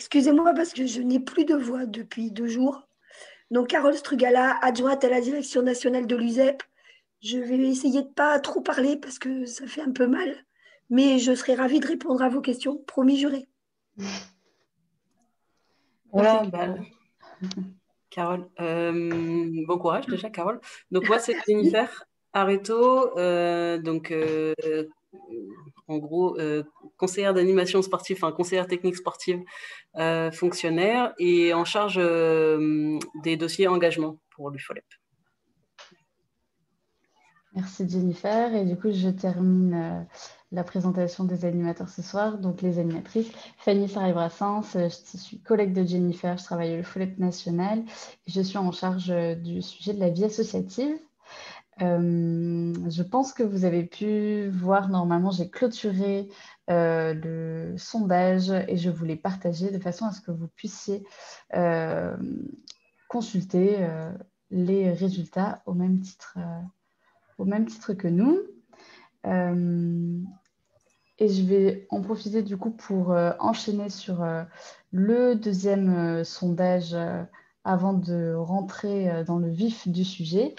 Excusez-moi parce que je n'ai plus de voix depuis 2 jours. Donc, Carole Strugala, adjointe à la direction nationale de l'USEP. Je vais essayer de pas trop parler parce que ça fait un peu mal, mais je serai ravie de répondre à vos questions. Promis, juré. Merci, Voilà, bah, Carole. Carole. Bon courage déjà, Carole. Donc moi, c'est Jennifer Areto, en gros, conseillère d'animation sportive, enfin conseillère technique sportive, fonctionnaire et en charge des dossiers engagement pour l'UFOLEP. Merci Jennifer. Et du coup, je termine la présentation des animateurs ce soir. Donc, les animatrices, Fanny Sarray-Brassens, je suis collègue de Jennifer, je travaille au FOLEP national et je suis en charge du sujet de la vie associative. Je pense que vous avez pu voir, normalement, j'ai clôturé le sondage et je vous l'ai partagé de façon à ce que vous puissiez consulter les résultats au même titre que nous. Et je vais en profiter du coup pour enchaîner sur le deuxième sondage avant de rentrer dans le vif du sujet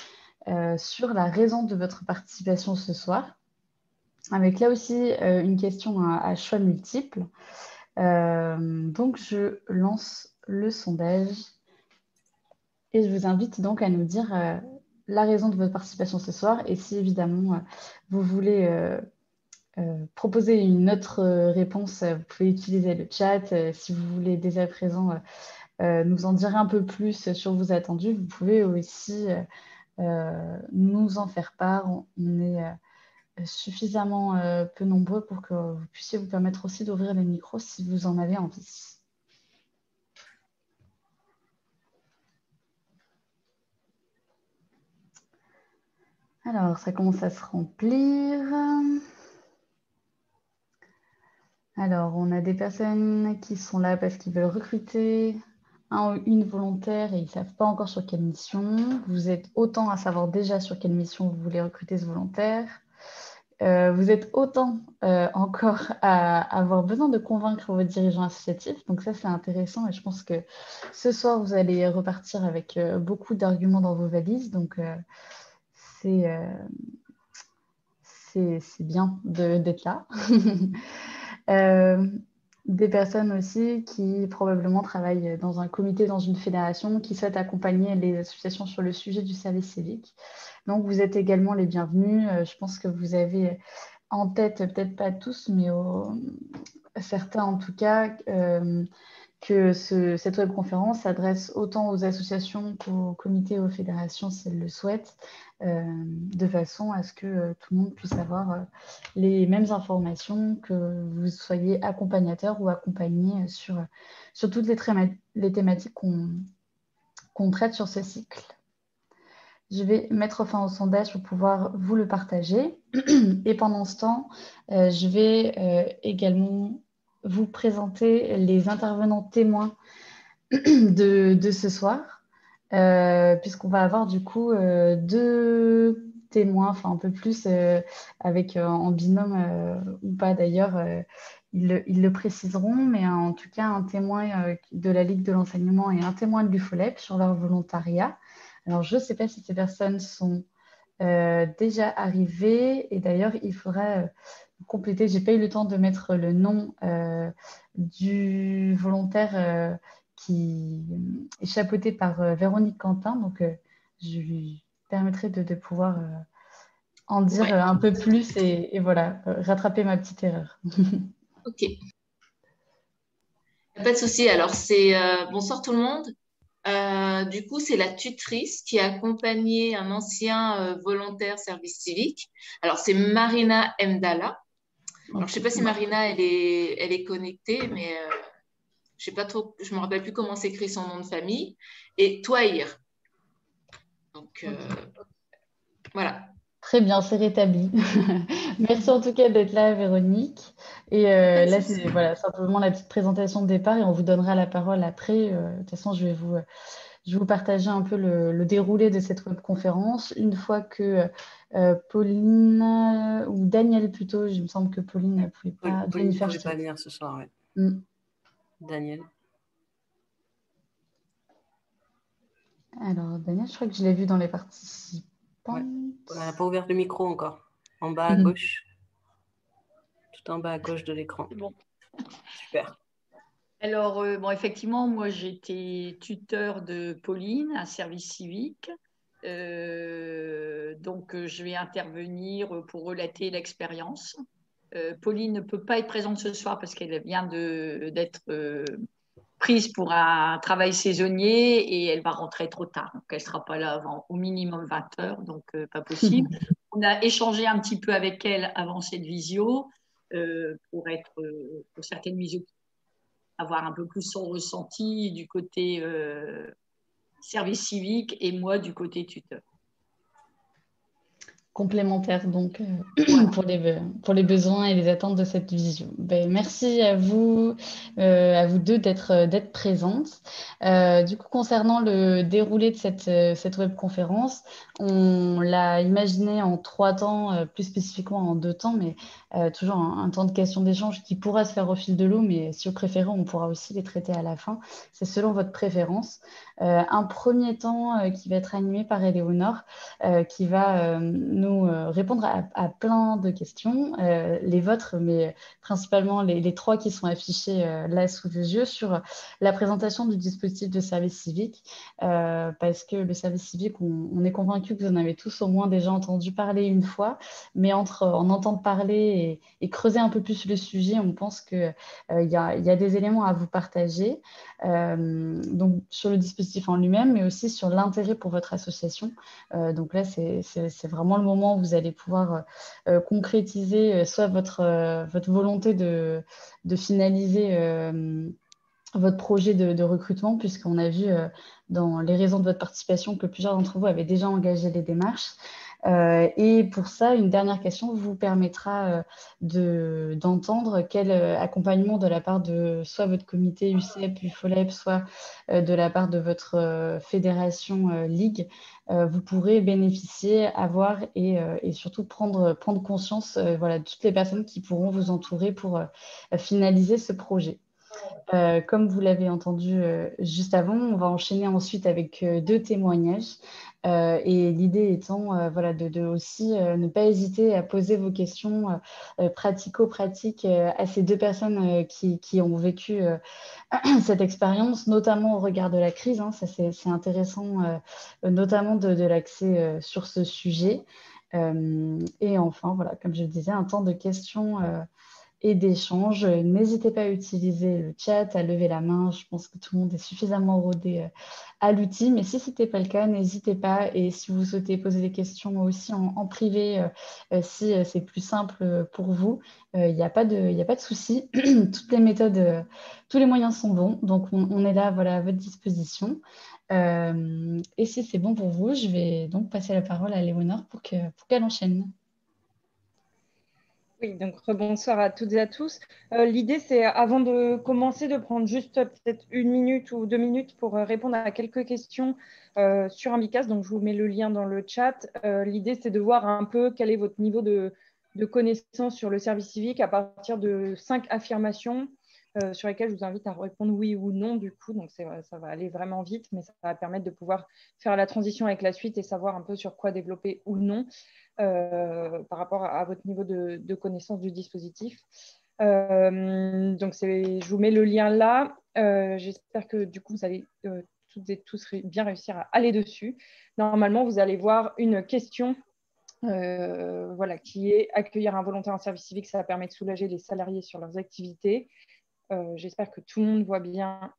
sur la raison de votre participation ce soir. Avec là aussi une question à choix multiples. Donc je lance le sondage et je vous invite donc à nous dire la raison de votre participation ce soir et si évidemment vous voulez proposer une autre réponse, vous pouvez utiliser le chat. Si vous voulez dès à présent nous en dire un peu plus sur vos attendus, vous pouvez aussi nous en faire part. On est suffisamment peu nombreux pour que vous puissiez vous permettre aussi d'ouvrir les micros si vous en avez envie. Alors, ça commence à se remplir. Alors, on a des personnes qui sont là parce qu'ils veulent recruter un ou une volontaire et ils ne savent pas encore sur quelle mission. Vous êtes autant à savoir déjà sur quelle mission vous voulez recruter ce volontaire. Vous êtes autant encore à avoir besoin de convaincre vos dirigeants associatifs. Donc ça, c'est intéressant et je pense que ce soir, vous allez repartir avec beaucoup d'arguments dans vos valises. Donc, c'est bien d'être là. Des personnes aussi qui probablement travaillent dans un comité, dans une fédération, qui souhaitent accompagner les associations sur le sujet du service civique. Donc, vous êtes également les bienvenus. Je pense que vous avez en tête, peut-être pas tous, mais certains en tout cas, que cette webconférence s'adresse autant aux associations qu'aux comités et aux fédérations si elles le souhaitent, de façon à ce que tout le monde puisse avoir les mêmes informations, que vous soyez accompagnateur ou accompagné sur toutes les thématiques qu'on traite sur ce cycle. Je vais mettre fin au sondage pour pouvoir vous le partager. Et pendant ce temps, je vais également vous présenter les intervenants témoins de ce soir, puisqu'on va avoir du coup 2 témoins, enfin un peu plus, avec en binôme ou pas d'ailleurs, ils le préciseront, mais en tout cas un témoin de la Ligue de l'enseignement et un témoin de l'UFOLEP sur leur volontariat. Alors je ne sais pas si ces personnes sont déjà arrivées et d'ailleurs il faudra compléter, je n'ai pas eu le temps de mettre le nom du volontaire qui est chapeauté par Véronique Quentin. Donc, je lui permettrai de pouvoir en dire un peu plus et voilà, rattraper ma petite erreur. Ok. Pas de souci. Alors, c'est bonsoir tout le monde. Du coup, c'est la tutrice qui a accompagné un ancien volontaire service civique. Alors, c'est Marina Mdala. Alors, je sais pas si Marina, elle est connectée, mais je sais pas trop, je me rappelle plus comment s'écrit son nom de famille. Et Touahir. Donc, voilà. Très bien, c'est rétabli. Merci en tout cas d'être là, Véronique. Et là, c'est voilà, simplement la petite présentation de départ et on vous donnera la parole après. De toute façon, je vais vous partager un peu le déroulé de cette webconférence. Une fois que Pauline ou Daniel plutôt, il me semble que Pauline ne pouvait pas. Pauline ne pouvait pas venir ce soir, ouais. Daniel. Alors, Daniel, je crois que je l'ai vu dans les participants. Ouais. On n'a pas ouvert le micro encore. En bas à gauche. Tout en bas à gauche de l'écran. Bon. Super. Alors, bon, effectivement, moi, j'étais tuteur de Pauline, un service civique. Donc, je vais intervenir pour relater l'expérience. Pauline ne peut pas être présente ce soir parce qu'elle vient d'être prise pour un travail saisonnier et elle va rentrer trop tard. Donc, elle ne sera pas là avant au minimum 20 heures, donc pas possible. On a échangé un petit peu avec elle avant cette visio pour certaines visios, avoir un peu plus son ressenti du côté service civique et moi du côté tuteur. Complémentaire donc pour les besoins et les attentes de cette visio. Merci à vous deux d'être présentes. Du coup, concernant le déroulé de cette webconférence, on l'a imaginé en 3 temps, plus spécifiquement en 2 temps, mais toujours un temps de questions d'échange qui pourra se faire au fil de l'eau, mais si vous préférez, on pourra aussi les traiter à la fin. C'est selon votre préférence. Un premier temps qui va être animé par Éléonore, qui va nous répondre à plein de questions, les vôtres, mais principalement les 3 qui sont affichées là sous vos yeux sur la présentation du dispositif de service civique, parce que le service civique, on est convaincu que vous en avez tous au moins déjà entendu parler une fois, mais entre en entendre parler et creuser un peu plus le sujet, on pense qu'il y a des éléments à vous partager, donc sur le dispositif en lui-même, mais aussi sur l'intérêt pour votre association. Donc là, c'est vraiment le moment où vous allez pouvoir concrétiser soit votre volonté de finaliser votre projet de recrutement, puisqu'on a vu dans les raisons de votre participation que plusieurs d'entre vous avaient déjà engagé les démarches. Et pour ça, une dernière question vous permettra d'entendre quel accompagnement de la part de soit votre comité UCEP, UFOLEP, soit de la part de votre fédération Ligue, vous pourrez bénéficier, avoir et surtout prendre conscience voilà, de toutes les personnes qui pourront vous entourer pour finaliser ce projet. Comme vous l'avez entendu juste avant, on va enchaîner ensuite avec 2 témoignages. Et l'idée étant voilà, de aussi ne pas hésiter à poser vos questions pratico-pratiques à ces 2 personnes qui ont vécu cette expérience, notamment au regard de la crise. Hein, ça, c'est intéressant, notamment de l'axer sur ce sujet. Et enfin, voilà, comme je le disais, un temps de questions et d'échanges. N'hésitez pas à utiliser le chat, à lever la main. Je pense que tout le monde est suffisamment rodé à l'outil. Mais si ce n'était pas le cas, n'hésitez pas. Et si vous souhaitez poser des questions aussi en privé, si c'est plus simple pour vous, il n'y a pas de souci. Toutes les méthodes, tous les moyens sont bons. Donc, on est là voilà, à votre disposition. Et si c'est bon pour vous, je vais donc passer la parole à Léonore pour qu'elle enchaîne. Oui, donc rebonsoir à toutes et à tous. L'idée, c'est avant de commencer, de prendre juste peut-être 1 minute ou 2 minutes pour répondre à quelques questions sur Ambicas. Donc, je vous mets le lien dans le chat. L'idée, c'est de voir un peu quel est votre niveau de connaissance sur le service civique à partir de 5 affirmations sur lesquelles je vous invite à répondre oui ou non, du coup. Donc, ça va aller vraiment vite, mais ça va permettre de pouvoir faire la transition avec la suite et savoir un peu sur quoi développer ou non. Par rapport à votre niveau de connaissance du dispositif. Donc, je vous mets le lien là. J'espère que du coup, vous allez toutes et tous bien réussir à aller dessus. Normalement, vous allez voir une question voilà, qui est accueillir un volontaire en service civique, ça permet de soulager les salariés sur leurs activités. J'espère que tout le monde voit bien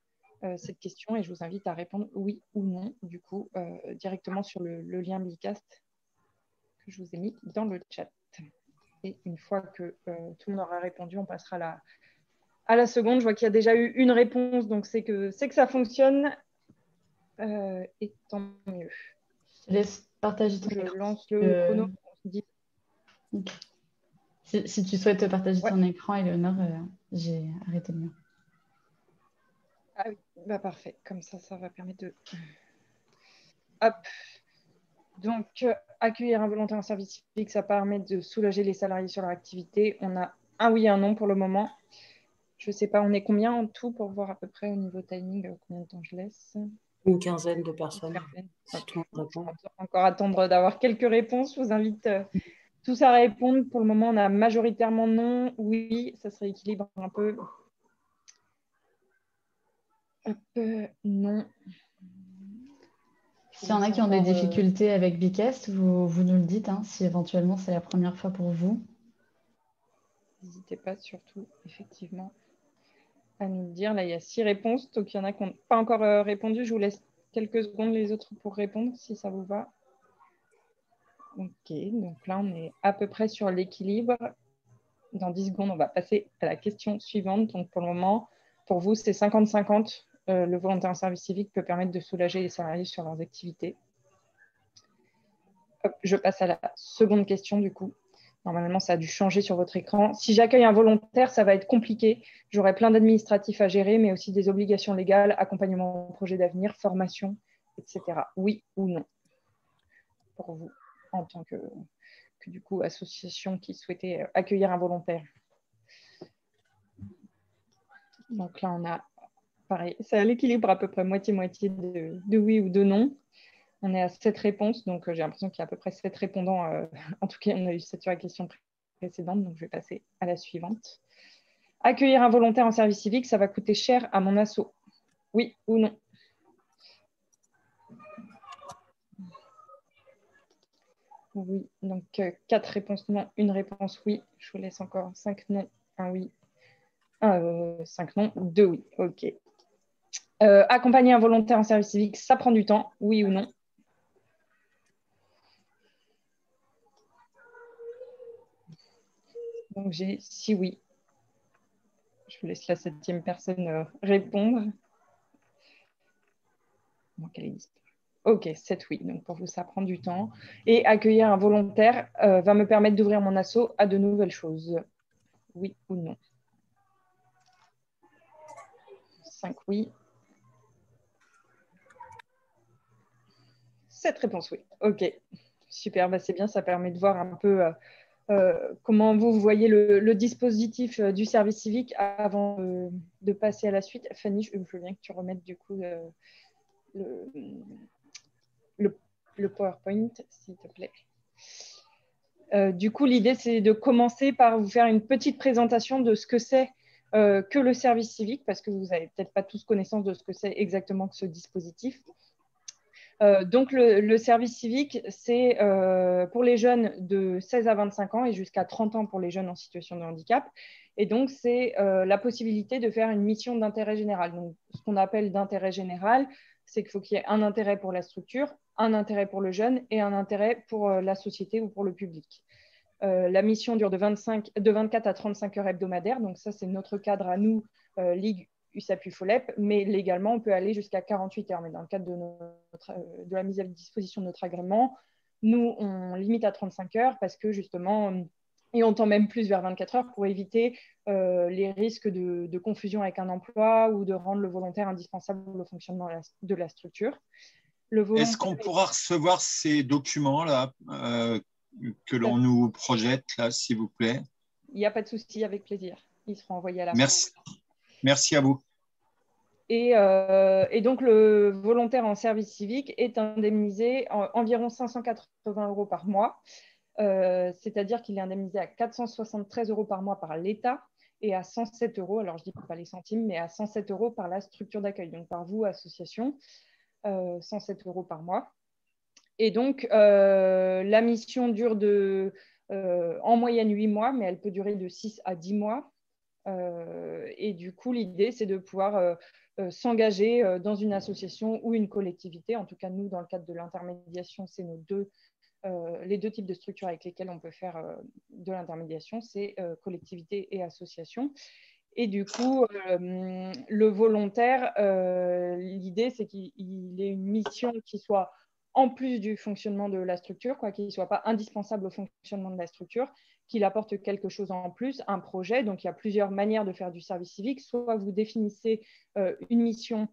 cette question et je vous invite à répondre oui ou non, du coup, directement sur le lien Micast que je vous ai mis dans le chat. Et une fois que tout le monde aura répondu, on passera à la seconde. Je vois qu'il y a déjà eu une réponse, donc c'est que ça fonctionne. Et tant mieux. Je te laisse partager ton Je écran. lance le chrono. Okay. Si tu souhaites partager ton écran, Éléonore, j'ai arrêté le mien. Ah oui, bah parfait. Comme ça va permettre de... Hop. Donc, accueillir un volontaire en service civique, ça permet de soulager les salariés sur leur activité. On a un oui et un non pour le moment. Je ne sais pas, on est combien en tout pour voir à peu près au niveau timing combien de temps je laisse. Une quinzaine de Une personnes. quinzaine. Si tout le monde répond. On va encore attendre d'avoir quelques réponses. Je vous invite tous à répondre. Pour le moment, on a majoritairement non, oui, ça se rééquilibre un peu. Hop, non. S'il y en a qui ont des difficultés avec Bicast, vous nous le dites, hein, si éventuellement c'est la première fois pour vous. N'hésitez pas surtout, effectivement, à nous le dire. Là, il y a 6 réponses, donc il y en a qui n'ont pas encore répondu. Je vous laisse quelques secondes les autres pour répondre, si ça vous va. Ok, donc là, on est à peu près sur l'équilibre. Dans 10 secondes, on va passer à la question suivante. Donc, pour le moment, pour vous, c'est 50-50. Le volontaire en service civique peut permettre de soulager les salariés sur leurs activités. Hop, je passe à la seconde question, du coup. Normalement, ça a dû changer sur votre écran. Si j'accueille un volontaire, ça va être compliqué. J'aurai plein d'administratifs à gérer, mais aussi des obligations légales, accompagnement au projet d'avenir, formation, etc. Oui ou non? Pour vous, en tant que du coup, association qui souhaitait accueillir un volontaire. Donc là, on a, pareil, c'est à l'équilibre à peu près moitié-moitié de oui ou de non. On est à 7 réponses, donc j'ai l'impression qu'il y a à peu près 7 répondants. En tout cas, on a eu 7 sur la question précédente, donc je vais passer à la suivante. Accueillir un volontaire en service civique, ça va coûter cher à mon asso. Oui ou non? Oui, donc 4 réponses non, 1 réponse oui. Je vous laisse encore 5 non, 1 oui. 5 non, 2 oui. Ok. Accompagner un volontaire en service civique, ça prend du temps, oui ou non? Donc j'ai 6 oui. Je vous laisse la 7e personne répondre. Ok, 7 oui. Donc pour vous, ça prend du temps. Et accueillir un volontaire va me permettre d'ouvrir mon asso à de nouvelles choses. Oui ou non? 5 oui. 7 réponses oui. Ok, super, bah, c'est bien, ça permet de voir un peu comment vous voyez le dispositif du service civique avant de passer à la suite. Fanny, je veux bien que tu remettes du coup le PowerPoint, s'il te plaît. Du coup, l'idée, c'est de commencer par vous faire une petite présentation de ce que c'est que le service civique, parce que vous n'avez peut-être pas tous connaissance de ce que c'est exactement que ce dispositif. Donc, le service civique, c'est pour les jeunes de 16 à 25 ans et jusqu'à 30 ans pour les jeunes en situation de handicap. Et donc, c'est la possibilité de faire une mission d'intérêt général. Donc, ce qu'on appelle d'intérêt général, c'est qu'il faut qu'il y ait un intérêt pour la structure, un intérêt pour le jeune et un intérêt pour la société ou pour le public. La mission dure de 24 à 35 heures hebdomadaires. Donc, ça, c'est notre cadre à nous, Ligue USAPU-FOLEP, mais légalement, on peut aller jusqu'à 48 heures. Mais dans le cadre de la mise à disposition de notre agrément, nous, on limite à 35 heures parce que justement, et on tend même plus vers 24 heures pour éviter les risques de confusion avec un emploi ou de rendre le volontaire indispensable au fonctionnement de la structure. Est-ce qu'on pourra recevoir ces documents-là que l'on nous projette, là, s'il vous plaît? Il n'y a pas de souci, avec plaisir. Ils seront envoyés à la fin. Merci. Merci à vous. Et donc, le volontaire en service civique est indemnisé environ 580 € par mois. C'est-à-dire qu'il est indemnisé à 473 € par mois par l'État et à 107 €, alors je ne dis pas les centimes, mais à 107 € par la structure d'accueil, donc par vous, association, 107 € par mois. Et donc, la mission dure en moyenne 8 mois, mais elle peut durer de 6 à 10 mois. Et du coup, l'idée, c'est de pouvoir s'engager dans une association ou une collectivité. En tout cas, nous, dans le cadre de l'intermédiation, c'est les deux types de structures avec lesquelles on peut faire de l'intermédiation, c'est collectivité et association. Et du coup, le volontaire, l'idée, c'est qu'il ait une mission qui soit en plus du fonctionnement de la structure, qu'il ne soit pas indispensable au fonctionnement de la structure, qu'il apporte quelque chose en plus, un projet. Donc, il y a plusieurs manières de faire du service civique. Soit vous définissez une mission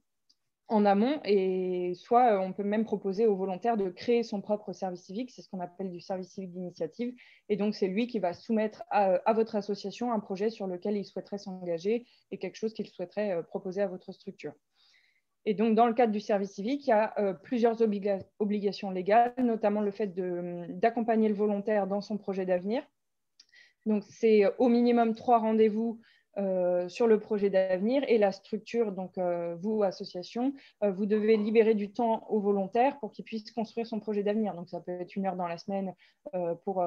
en amont, et soit on peut même proposer aux volontaires de créer son propre service civique. C'est ce qu'on appelle du service civique d'initiative. Et donc, c'est lui qui va soumettre à votre association un projet sur lequel il souhaiterait s'engager et quelque chose qu'il souhaiterait proposer à votre structure. Et donc, dans le cadre du service civique, il y a plusieurs obligations légales, notamment le fait d'accompagner le volontaire dans son projet d'avenir. Donc, c'est au minimum 3 rendez-vous sur le projet d'avenir et la structure, donc vous, association, vous devez libérer du temps aux volontaires pour qu'ils puissent construire son projet d'avenir. Donc, ça peut être 1 heure dans la semaine pour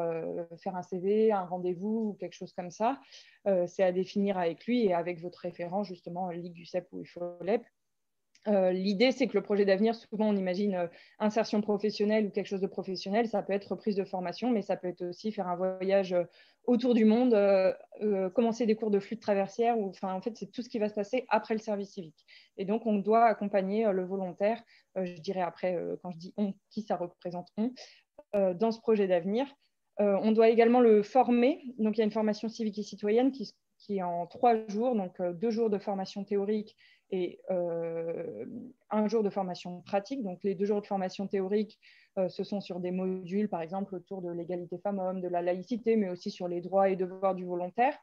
faire un CV, un rendez-vous ou quelque chose comme ça. C'est à définir avec lui et avec votre référent, justement, Ligue UCEP ou IFOLEP. L'idée, c'est que le projet d'avenir, souvent on imagine insertion professionnelle ou quelque chose de professionnel, ça peut être reprise de formation, mais ça peut être aussi faire un voyage autour du monde, commencer des cours de flûte traversière, en fait, c'est tout ce qui va se passer après le service civique. Et donc, on doit accompagner le volontaire, je dirais après, quand je dis on, qui ça représente on, dans ce projet d'avenir. On doit également le former, donc il y a une formation civique et citoyenne qui est en 3 jours, donc 2 jours de formation théorique et 1 jour de formation pratique. Donc, les 2 jours de formation théorique, ce sont sur des modules, par exemple, autour de l'égalité femmes-hommes, de la laïcité, mais aussi sur les droits et devoirs du volontaire.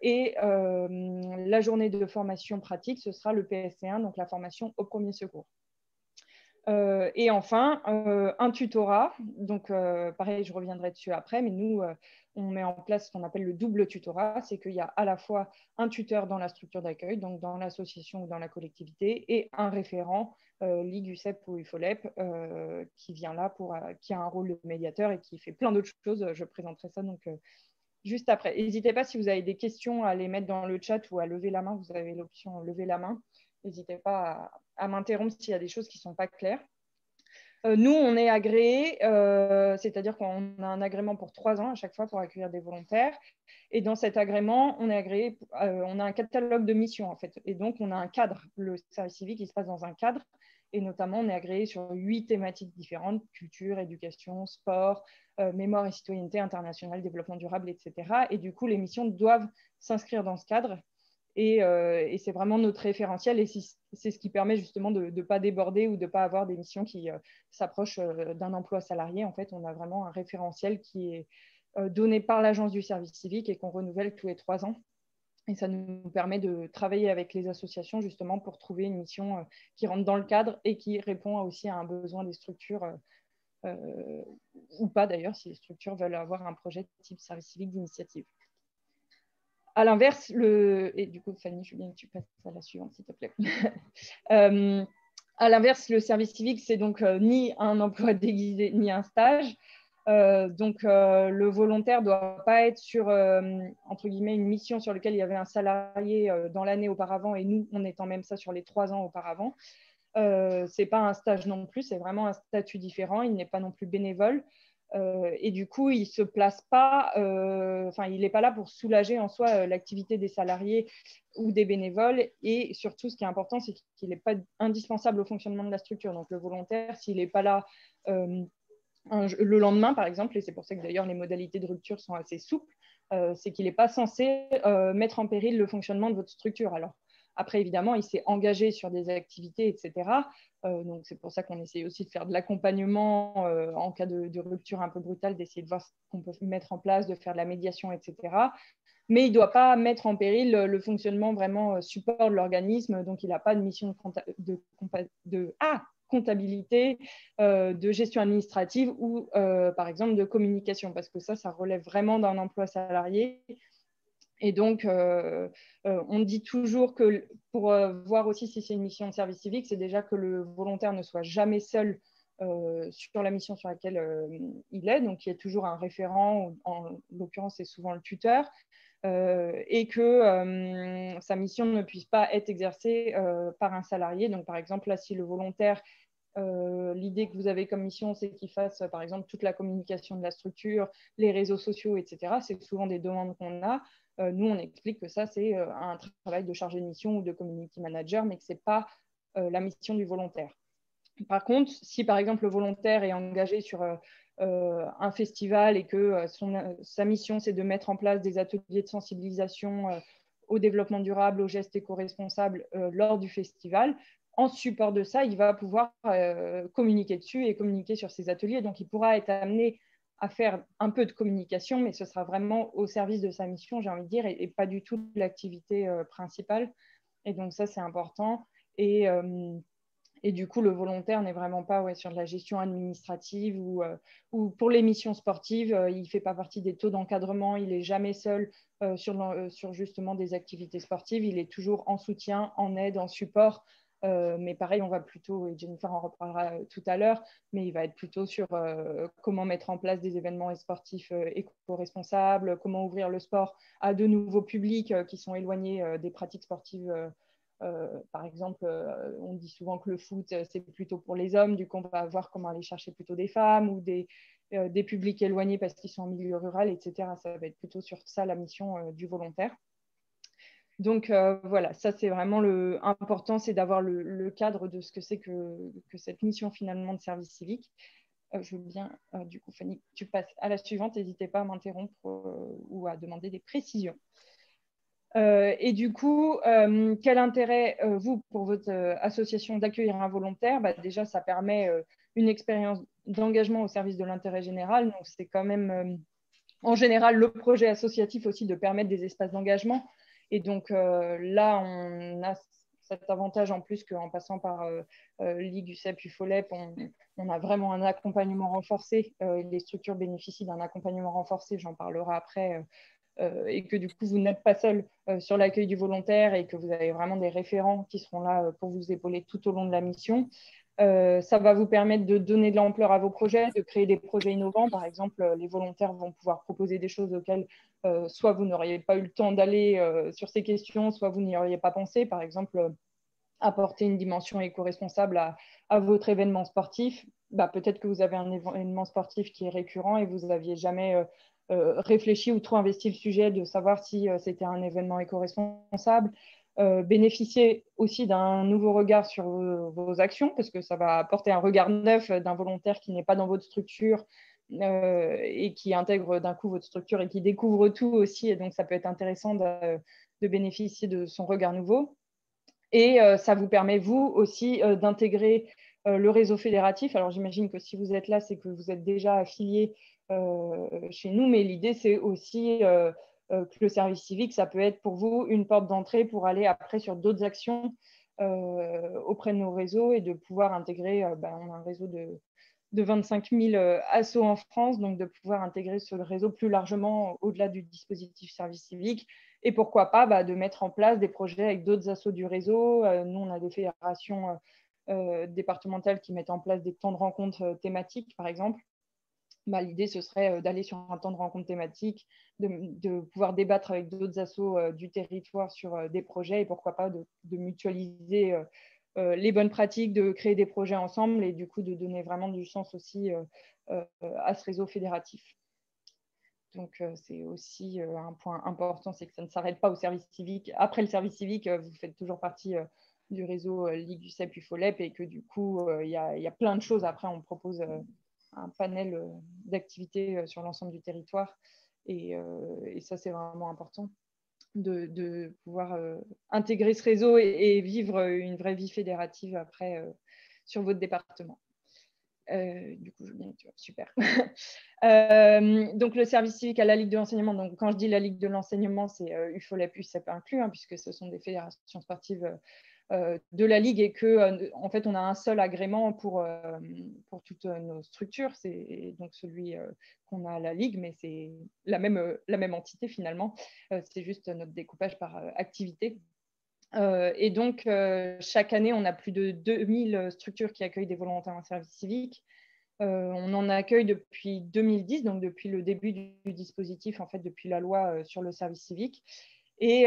Et la journée de formation pratique, ce sera le PSC1, donc la formation au premier secours. Et enfin, un tutorat. Donc, pareil, je reviendrai dessus après, mais nous, on met en place ce qu'on appelle le double tutorat. C'est qu'il y a à la fois un tuteur dans la structure d'accueil, donc dans l'association ou dans la collectivité, et un référent, Ligue UCEP ou IFOLEP, qui vient là, qui a un rôle de médiateur et qui fait plein d'autres choses. Je présenterai ça donc juste après. N'hésitez pas, si vous avez des questions, à les mettre dans le chat ou à lever la main. Vous avez l'option lever la main. N'hésitez pas à m'interrompre s'il y a des choses qui ne sont pas claires. Nous, on est agréé, c'est-à-dire qu'on a un agrément pour 3 ans à chaque fois pour accueillir des volontaires. Et dans cet agrément, on est agréé, on a un catalogue de missions en fait. Et donc, on a un cadre. Le service civique, il se passe dans un cadre. Et notamment, on est agréé sur 8 thématiques différentes: culture, éducation, sport, mémoire et citoyenneté internationale, développement durable, etc. Et du coup, les missions doivent s'inscrire dans ce cadre. Et c'est vraiment notre référentiel, et c'est ce qui permet justement de ne pas déborder ou de ne pas avoir des missions qui s'approchent d'un emploi salarié. En fait, on a vraiment un référentiel qui est donné par l'agence du service civique et qu'on renouvelle tous les 3 ans. Et ça nous permet de travailler avec les associations justement pour trouver une mission qui rentre dans le cadre et qui répond aussi à un besoin des structures, ou pas d'ailleurs, si les structures veulent avoir un projet de type service civique d'initiative. À l'inverse, et du coup, Fanny, je veux bien que tu passes à la suivante, s'il te plaît. À l'inverse, le service civique, c'est donc ni un emploi déguisé, ni un stage. Donc, le volontaire ne doit pas être sur, entre guillemets, une mission sur laquelle il y avait un salarié dans l'année auparavant, et nous, on étend même ça sur les 3 ans auparavant. Ce n'est pas un stage non plus, c'est vraiment un statut différent. Il n'est pas non plus bénévole. Et du coup, il ne se place pas, il n'est pas là pour soulager en soi l'activité des salariés ou des bénévoles. Et surtout, ce qui est important, c'est qu'il n'est pas indispensable au fonctionnement de la structure. Donc, le volontaire, s'il n'est pas là le lendemain, par exemple, et c'est pour ça que d'ailleurs les modalités de rupture sont assez souples, c'est qu'il n'est pas censé mettre en péril le fonctionnement de votre structure. Alors, après, évidemment, il s'est engagé sur des activités, etc. Donc, c'est pour ça qu'on essaie aussi de faire de l'accompagnement en cas de rupture un peu brutale, d'essayer de voir ce qu'on peut mettre en place, de faire de la médiation, etc. Mais il ne doit pas mettre en péril le fonctionnement vraiment support de l'organisme. Donc, il n'a pas de mission de comptabilité, de gestion administrative ou, par exemple, de communication, parce que ça relève vraiment d'un emploi salarié. Et donc, on dit toujours que pour voir aussi si c'est une mission de service civique, c'est déjà que le volontaire ne soit jamais seul sur la mission sur laquelle il est. Donc, il y a toujours un référent, en l'occurrence, c'est souvent le tuteur, et que sa mission ne puisse pas être exercée par un salarié. Donc, par exemple, là, si le volontaire, l'idée que vous avez comme mission, c'est qu'il fasse, par exemple, toute la communication de la structure, les réseaux sociaux, etc. C'est souvent des demandes qu'on a. Nous, on explique que ça, c'est un travail de chargé de mission ou de community manager, mais que ce n'est pas la mission du volontaire. Par contre, si par exemple le volontaire est engagé sur un festival et que sa mission, c'est de mettre en place des ateliers de sensibilisation au développement durable, aux gestes éco-responsables lors du festival, en support de ça, il va pouvoir communiquer dessus et communiquer sur ces ateliers. Donc, il pourra être amené à faire un peu de communication, mais ce sera vraiment au service de sa mission, j'ai envie de dire, et pas du tout de l'activité principale. Et donc, ça, c'est important. Et du coup, le volontaire n'est vraiment pas sur de la gestion administrative ou pour les missions sportives, il ne fait pas partie des taux d'encadrement, il n'est jamais seul sur justement des activités sportives, il est toujours en soutien, en aide, en support. Mais pareil, on va plutôt, et Jennifer en reparlera tout à l'heure, mais il va être plutôt sur comment mettre en place des événements sportifs éco-responsables, comment ouvrir le sport à de nouveaux publics qui sont éloignés des pratiques sportives. Par exemple, on dit souvent que le foot, c'est plutôt pour les hommes. Du coup, on va voir comment aller chercher plutôt des femmes ou des publics éloignés parce qu'ils sont en milieu rural, etc. Ça va être plutôt sur ça la mission du volontaire. Donc, voilà, ça, c'est vraiment important, c'est d'avoir le cadre de ce que c'est que cette mission finalement de service civique. Je veux bien, du coup, Fanny, tu passes à la suivante. N'hésitez pas à m'interrompre ou à demander des précisions. Et du coup, quel intérêt, vous, pour votre association d'accueillir un volontaire? Déjà, ça permet une expérience d'engagement au service de l'intérêt général. Donc, c'est quand même, en général, le projet associatif aussi de permettre des espaces d'engagement. Et donc, là, on a cet avantage en plus qu'en passant par Ligue, UCEP, UFOLEP, on a vraiment un accompagnement renforcé. Les structures bénéficient d'un accompagnement renforcé, j'en parlerai après. Et que du coup, vous n'êtes pas seul sur l'accueil du volontaire et que vous avez vraiment des référents qui seront là pour vous épauler tout au long de la mission. Ça va vous permettre de donner de l'ampleur à vos projets, de créer des projets innovants. Par exemple, les volontaires vont pouvoir proposer des choses auxquelles soit vous n'auriez pas eu le temps d'aller sur ces questions, soit vous n'y auriez pas pensé. Par exemple, apporter une dimension éco-responsable à votre événement sportif. Peut-être que vous avez un événement sportif qui est récurrent et vous n'aviez jamais réfléchi ou trop investi le sujet de savoir si c'était un événement éco-responsable. Bénéficier aussi d'un nouveau regard sur vos actions, parce que ça va apporter un regard neuf d'un volontaire qui n'est pas dans votre structure et qui intègre d'un coup votre structure et qui découvre tout aussi. Et donc, ça peut être intéressant de bénéficier de son regard nouveau. Et ça vous permet, vous aussi, d'intégrer le réseau fédératif. Alors, j'imagine que si vous êtes là, c'est que vous êtes déjà affilié chez nous, mais l'idée, c'est aussi que le service civique, ça peut être pour vous une porte d'entrée pour aller après sur d'autres actions auprès de nos réseaux et de pouvoir intégrer, on a un réseau de 25 000 assos en France, donc de pouvoir intégrer ce réseau plus largement au-delà du dispositif service civique. Et pourquoi pas de mettre en place des projets avec d'autres assos du réseau. Nous, on a des fédérations départementales qui mettent en place des temps de rencontre thématiques, par exemple. L'idée, ce serait d'aller sur un temps de rencontre thématique, de pouvoir débattre avec d'autres assos du territoire sur des projets et pourquoi pas de mutualiser les bonnes pratiques, de créer des projets ensemble et du coup de donner vraiment du sens aussi à ce réseau fédératif. Donc, c'est aussi un point important, c'est que ça ne s'arrête pas au service civique. Après le service civique, vous faites toujours partie du réseau Ligue, UCEP, UFOLEP et que du coup, il y a plein de choses. Après, on propose un panel d'activités sur l'ensemble du territoire et ça, c'est vraiment important de pouvoir intégrer ce réseau et vivre une vraie vie fédérative après sur votre département. Du coup, super. Donc, le service civique à la Ligue de l'enseignement. Donc, quand je dis la Ligue de l'enseignement, c'est UFOLEP, UCEP inclus, puisque ce sont des fédérations sportives de la Ligue et que, en fait, on a un seul agrément pour toutes nos structures. C'est donc celui qu'on a à la Ligue, mais c'est la même entité finalement. C'est juste notre découpage par activité. Et donc, chaque année, on a plus de 2000 structures qui accueillent des volontaires en service civique. On en accueille depuis 2010, donc depuis le début du dispositif, en fait, depuis la loi sur le service civique. Et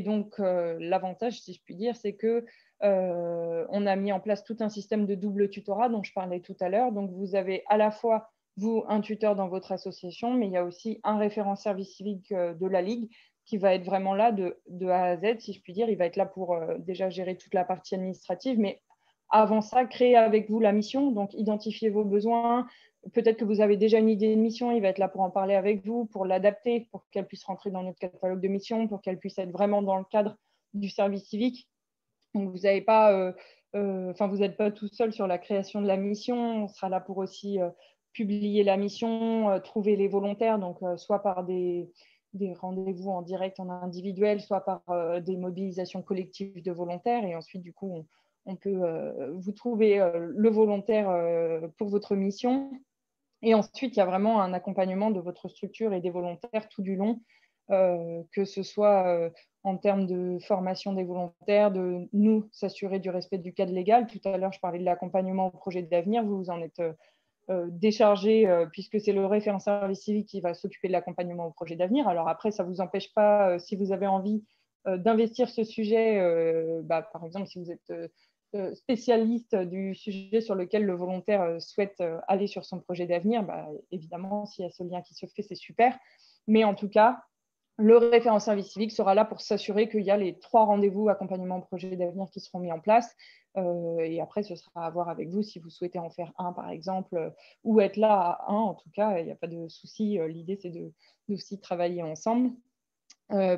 donc, l'avantage, si je puis dire, c'est que on a mis en place tout un système de double tutorat dont je parlais tout à l'heure. Donc, vous avez à la fois, vous, un tuteur dans votre association, mais il y a aussi un référent service civique de la Ligue qui va être vraiment là de A à Z, si je puis dire. Il va être là pour déjà gérer toute la partie administrative, mais avant ça, créer avec vous la mission, donc identifier vos besoins. Peut-être que vous avez déjà une idée de mission, il va être là pour en parler avec vous, pour l'adapter, pour qu'elle puisse rentrer dans notre catalogue de mission, pour qu'elle puisse être vraiment dans le cadre du service civique. Donc, vous n'êtes pas tout seul sur la création de la mission. On sera là pour aussi publier la mission, trouver les volontaires, donc soit par des des rendez-vous en direct, en individuel, soit par des mobilisations collectives de volontaires. Et ensuite, du coup, on peut vous trouver le volontaire pour votre mission. Et ensuite, il y a vraiment un accompagnement de votre structure et des volontaires tout du long, que ce soit en termes de formation des volontaires, de nous s'assurer du respect du cadre légal. Tout à l'heure, je parlais de l'accompagnement au projet d'avenir. Vous en êtes déchargé, puisque c'est le référent service civique qui va s'occuper de l'accompagnement au projet d'avenir. Alors après, ça ne vous empêche pas, si vous avez envie d'investir ce sujet, par exemple, si vous êtes spécialiste du sujet sur lequel le volontaire souhaite aller sur son projet d'avenir, évidemment, s'il y a ce lien qui se fait, c'est super. Mais en tout cas, le référent service civique sera là pour s'assurer qu'il y a les 3 rendez-vous accompagnement au projet d'avenir qui seront mis en place. Et après, ce sera à voir avec vous si vous souhaitez en faire un, par exemple, ou être là à un. En tout cas, il n'y a pas de souci. L'idée, c'est de aussi travailler ensemble.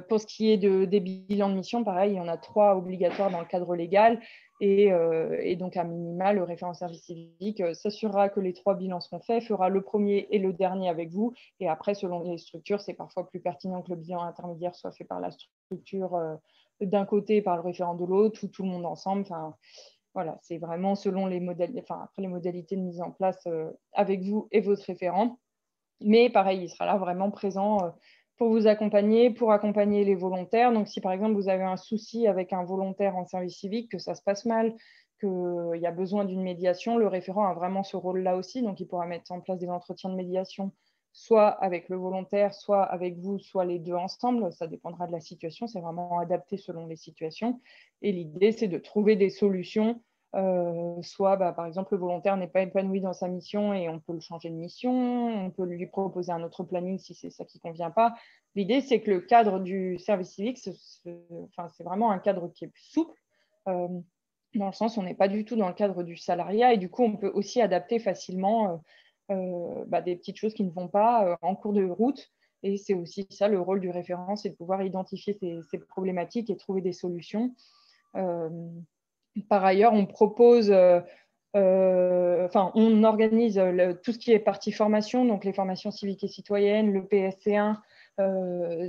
Pour ce qui est des bilans de mission, pareil, il y en a 3 obligatoires dans le cadre légal. Et donc, à minima, le référent service civique s'assurera que les 3 bilans seront faits, fera le premier et le dernier avec vous. Et après, selon les structures, c'est parfois plus pertinent que le bilan intermédiaire soit fait par la structure d'un côté, par le référent de l'autre, ou tout le monde ensemble. Enfin, voilà, c'est vraiment selon les modalités de mise en place avec vous et votre référent. Mais pareil, il sera là vraiment présent pour vous accompagner, pour accompagner les volontaires. Donc, si par exemple, vous avez un souci avec un volontaire en service civique, que ça se passe mal, qu'il y a besoin d'une médiation, le référent a vraiment ce rôle-là aussi. Donc, il pourra mettre en place des entretiens de médiation, soit avec le volontaire, soit avec vous, soit les deux ensemble. Ça dépendra de la situation. C'est vraiment adapté selon les situations. Et l'idée, c'est de trouver des solutions. Soit, par exemple, le volontaire n'est pas épanoui dans sa mission et on peut le changer de mission, on peut lui proposer un autre planning si c'est ça qui ne convient pas. L'idée, c'est que le cadre du service civique, c'est vraiment un cadre qui est souple, dans le sens où on n'est pas du tout dans le cadre du salariat et du coup, on peut aussi adapter facilement des petites choses qui ne vont pas en cours de route. Et c'est aussi ça le rôle du référent, c'est de pouvoir identifier ces problématiques et trouver des solutions. Par ailleurs, on propose, on organise tout ce qui est partie formation, donc les formations civiques et citoyennes, le PSC1,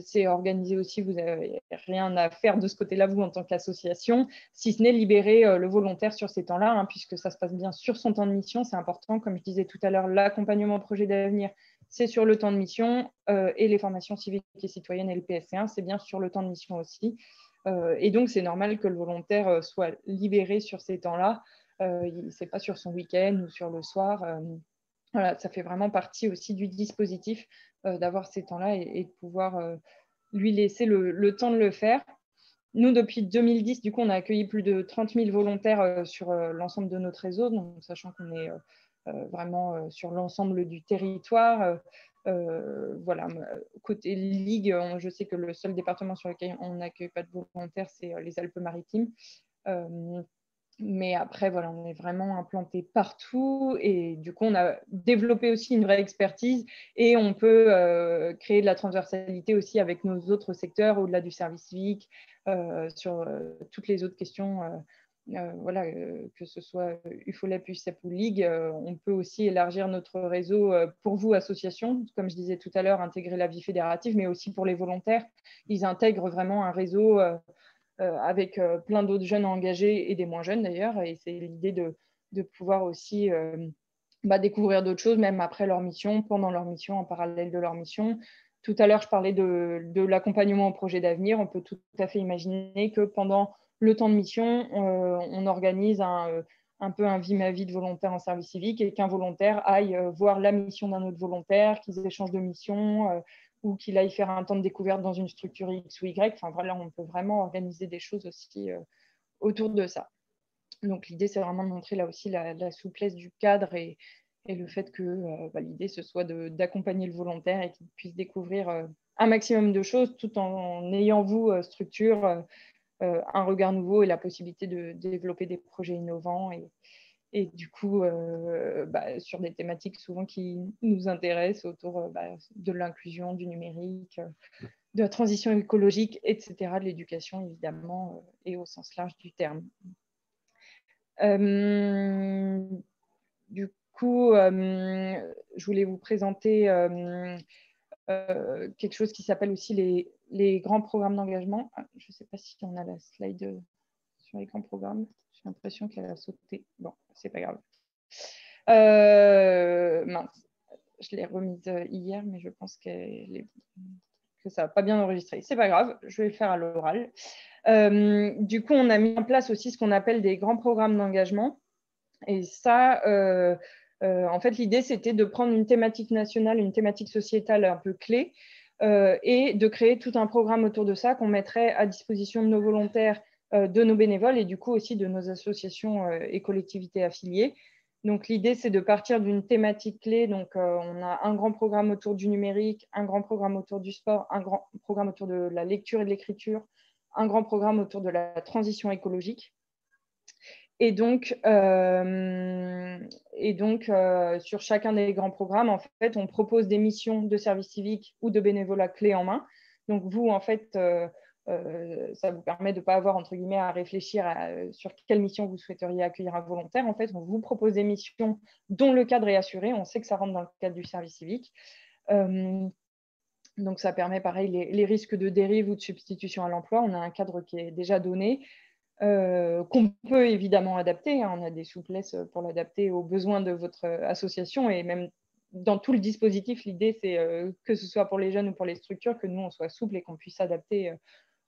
c'est organisé aussi, vous n'avez rien à faire de ce côté-là, vous, en tant qu'association, si ce n'est libérer le volontaire sur ces temps-là, puisque ça se passe bien sur son temps de mission, c'est important. Comme je disais tout à l'heure, l'accompagnement au projet d'avenir, c'est sur le temps de mission, et les formations civiques et citoyennes et le PSC1, c'est bien sur le temps de mission aussi. Et donc, c'est normal que le volontaire soit libéré sur ces temps-là. Ce n'est pas sur son week-end ou sur le soir. Voilà, ça fait vraiment partie aussi du dispositif d'avoir ces temps-là et de pouvoir lui laisser le temps de le faire. Nous, depuis 2010, du coup, on a accueilli plus de 30 000 volontaires sur l'ensemble de notre réseau, donc, sachant qu'on est vraiment sur l'ensemble du territoire. Voilà, côté Ligue, je sais que le seul département sur lequel on n'accueille pas de volontaires, c'est les Alpes-Maritimes. Mais après, voilà, on est vraiment implanté partout et du coup, on a développé aussi une vraie expertise et on peut créer de la transversalité aussi avec nos autres secteurs au-delà du service civique, sur toutes les autres questions. Voilà, que ce soit UFOLEP, UCEP ou Ligue, on peut aussi élargir notre réseau pour vous, associations, comme je disais tout à l'heure, intégrer la vie fédérative, mais aussi pour les volontaires. Ils intègrent vraiment un réseau avec plein d'autres jeunes engagés et des moins jeunes d'ailleurs. Et c'est l'idée de pouvoir aussi découvrir d'autres choses, même après leur mission, pendant leur mission, en parallèle de leur mission. Tout à l'heure, je parlais de l'accompagnement au projet d'avenir. On peut tout à fait imaginer que pendant le temps de mission, on organise un peu un vie-ma-vie de volontaire en service civique et qu'un volontaire aille voir la mission d'un autre volontaire, qu'ils échangent de mission ou qu'il aille faire un temps de découverte dans une structure X ou Y. Enfin, voilà, on peut vraiment organiser des choses aussi autour de ça. Donc, l'idée, c'est vraiment de montrer là aussi la souplesse du cadre et le fait que l'idée, ce soit d'accompagner le volontaire et qu'il puisse découvrir un maximum de choses tout en ayant, vous, structure, un regard nouveau et la possibilité de développer des projets innovants et du coup, sur des thématiques souvent qui nous intéressent autour de l'inclusion, du numérique, de la transition écologique, etc., de l'éducation, évidemment, et au sens large du terme. Du coup, je voulais vous présenter quelque chose qui s'appelle aussi les grands programmes d'engagement. Je ne sais pas si on a la slide sur les grands programmes. J'ai l'impression qu'elle a sauté. Bon, c'est pas grave. Mince, je l'ai remise hier, mais je pense que ça n'a pas bien enregistré. C'est pas grave, je vais le faire à l'oral. Du coup, on a mis en place aussi ce qu'on appelle des grands programmes d'engagement. Et ça, en fait, l'idée, c'était de prendre une thématique nationale, une thématique sociétale un peu clé, et de créer tout un programme autour de ça qu'on mettrait à disposition de nos volontaires, de nos bénévoles et du coup aussi de nos associations et collectivités affiliées. Donc, l'idée, c'est de partir d'une thématique clé. Donc, on a un grand programme autour du numérique, un grand programme autour du sport, un grand programme autour de la lecture et de l'écriture, un grand programme autour de la transition écologique. Et donc, sur chacun des grands programmes, en fait, on propose des missions de service civique ou de bénévolat clé en main. Donc, vous, en fait, ça vous permet de ne pas avoir, entre guillemets, à réfléchir sur quelle mission vous souhaiteriez accueillir un volontaire. En fait, on vous propose des missions dont le cadre est assuré. On sait que ça rentre dans le cadre du service civique. Donc, ça permet, pareil, les risques de dérive ou de substitution à l'emploi. On a un cadre qui est déjà donné. Qu'on peut évidemment adapter. On a des souplesses pour l'adapter aux besoins de votre association et même dans tout le dispositif, l'idée c'est que ce soit pour les jeunes ou pour les structures, que nous on soit souple et qu'on puisse s'adapter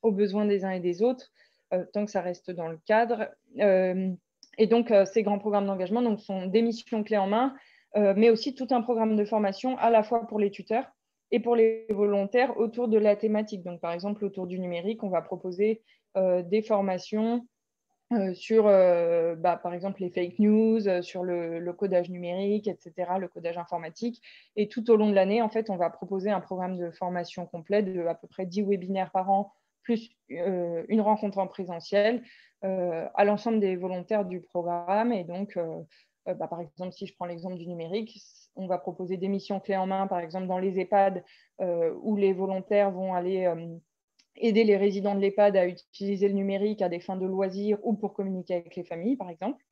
aux besoins des uns et des autres, tant que ça reste dans le cadre. Et donc ces grands programmes d'engagement sont des missions clés en main, mais aussi tout un programme de formation à la fois pour les tuteurs et pour les volontaires autour de la thématique. Donc par exemple autour du numérique, on va proposer des formations sur, par exemple, les fake news, sur le codage numérique, etc., le codage informatique. Et tout au long de l'année, en fait, on va proposer un programme de formation complet de à peu près 10 webinaires par an, plus une rencontre en présentiel à l'ensemble des volontaires du programme. Et donc, par exemple, si je prends l'exemple du numérique, on va proposer des missions clés en main, par exemple, dans les EHPAD, où les volontaires vont aller aider les résidents de l'EHPAD à utiliser le numérique à des fins de loisirs ou pour communiquer avec les familles, par exemple.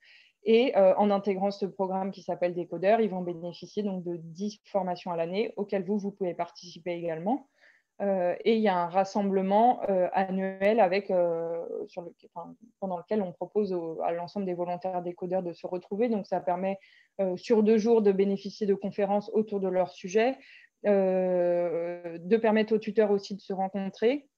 Et en intégrant ce programme qui s'appelle Décodeur, ils vont bénéficier donc de 10 formations à l'année auxquelles vous pouvez participer également. Et il y a un rassemblement annuel pendant lequel on propose à l'ensemble des volontaires décodeurs de se retrouver. Donc, ça permet sur 2 jours de bénéficier de conférences autour de leur sujet, de permettre aux tuteurs aussi de se rencontrer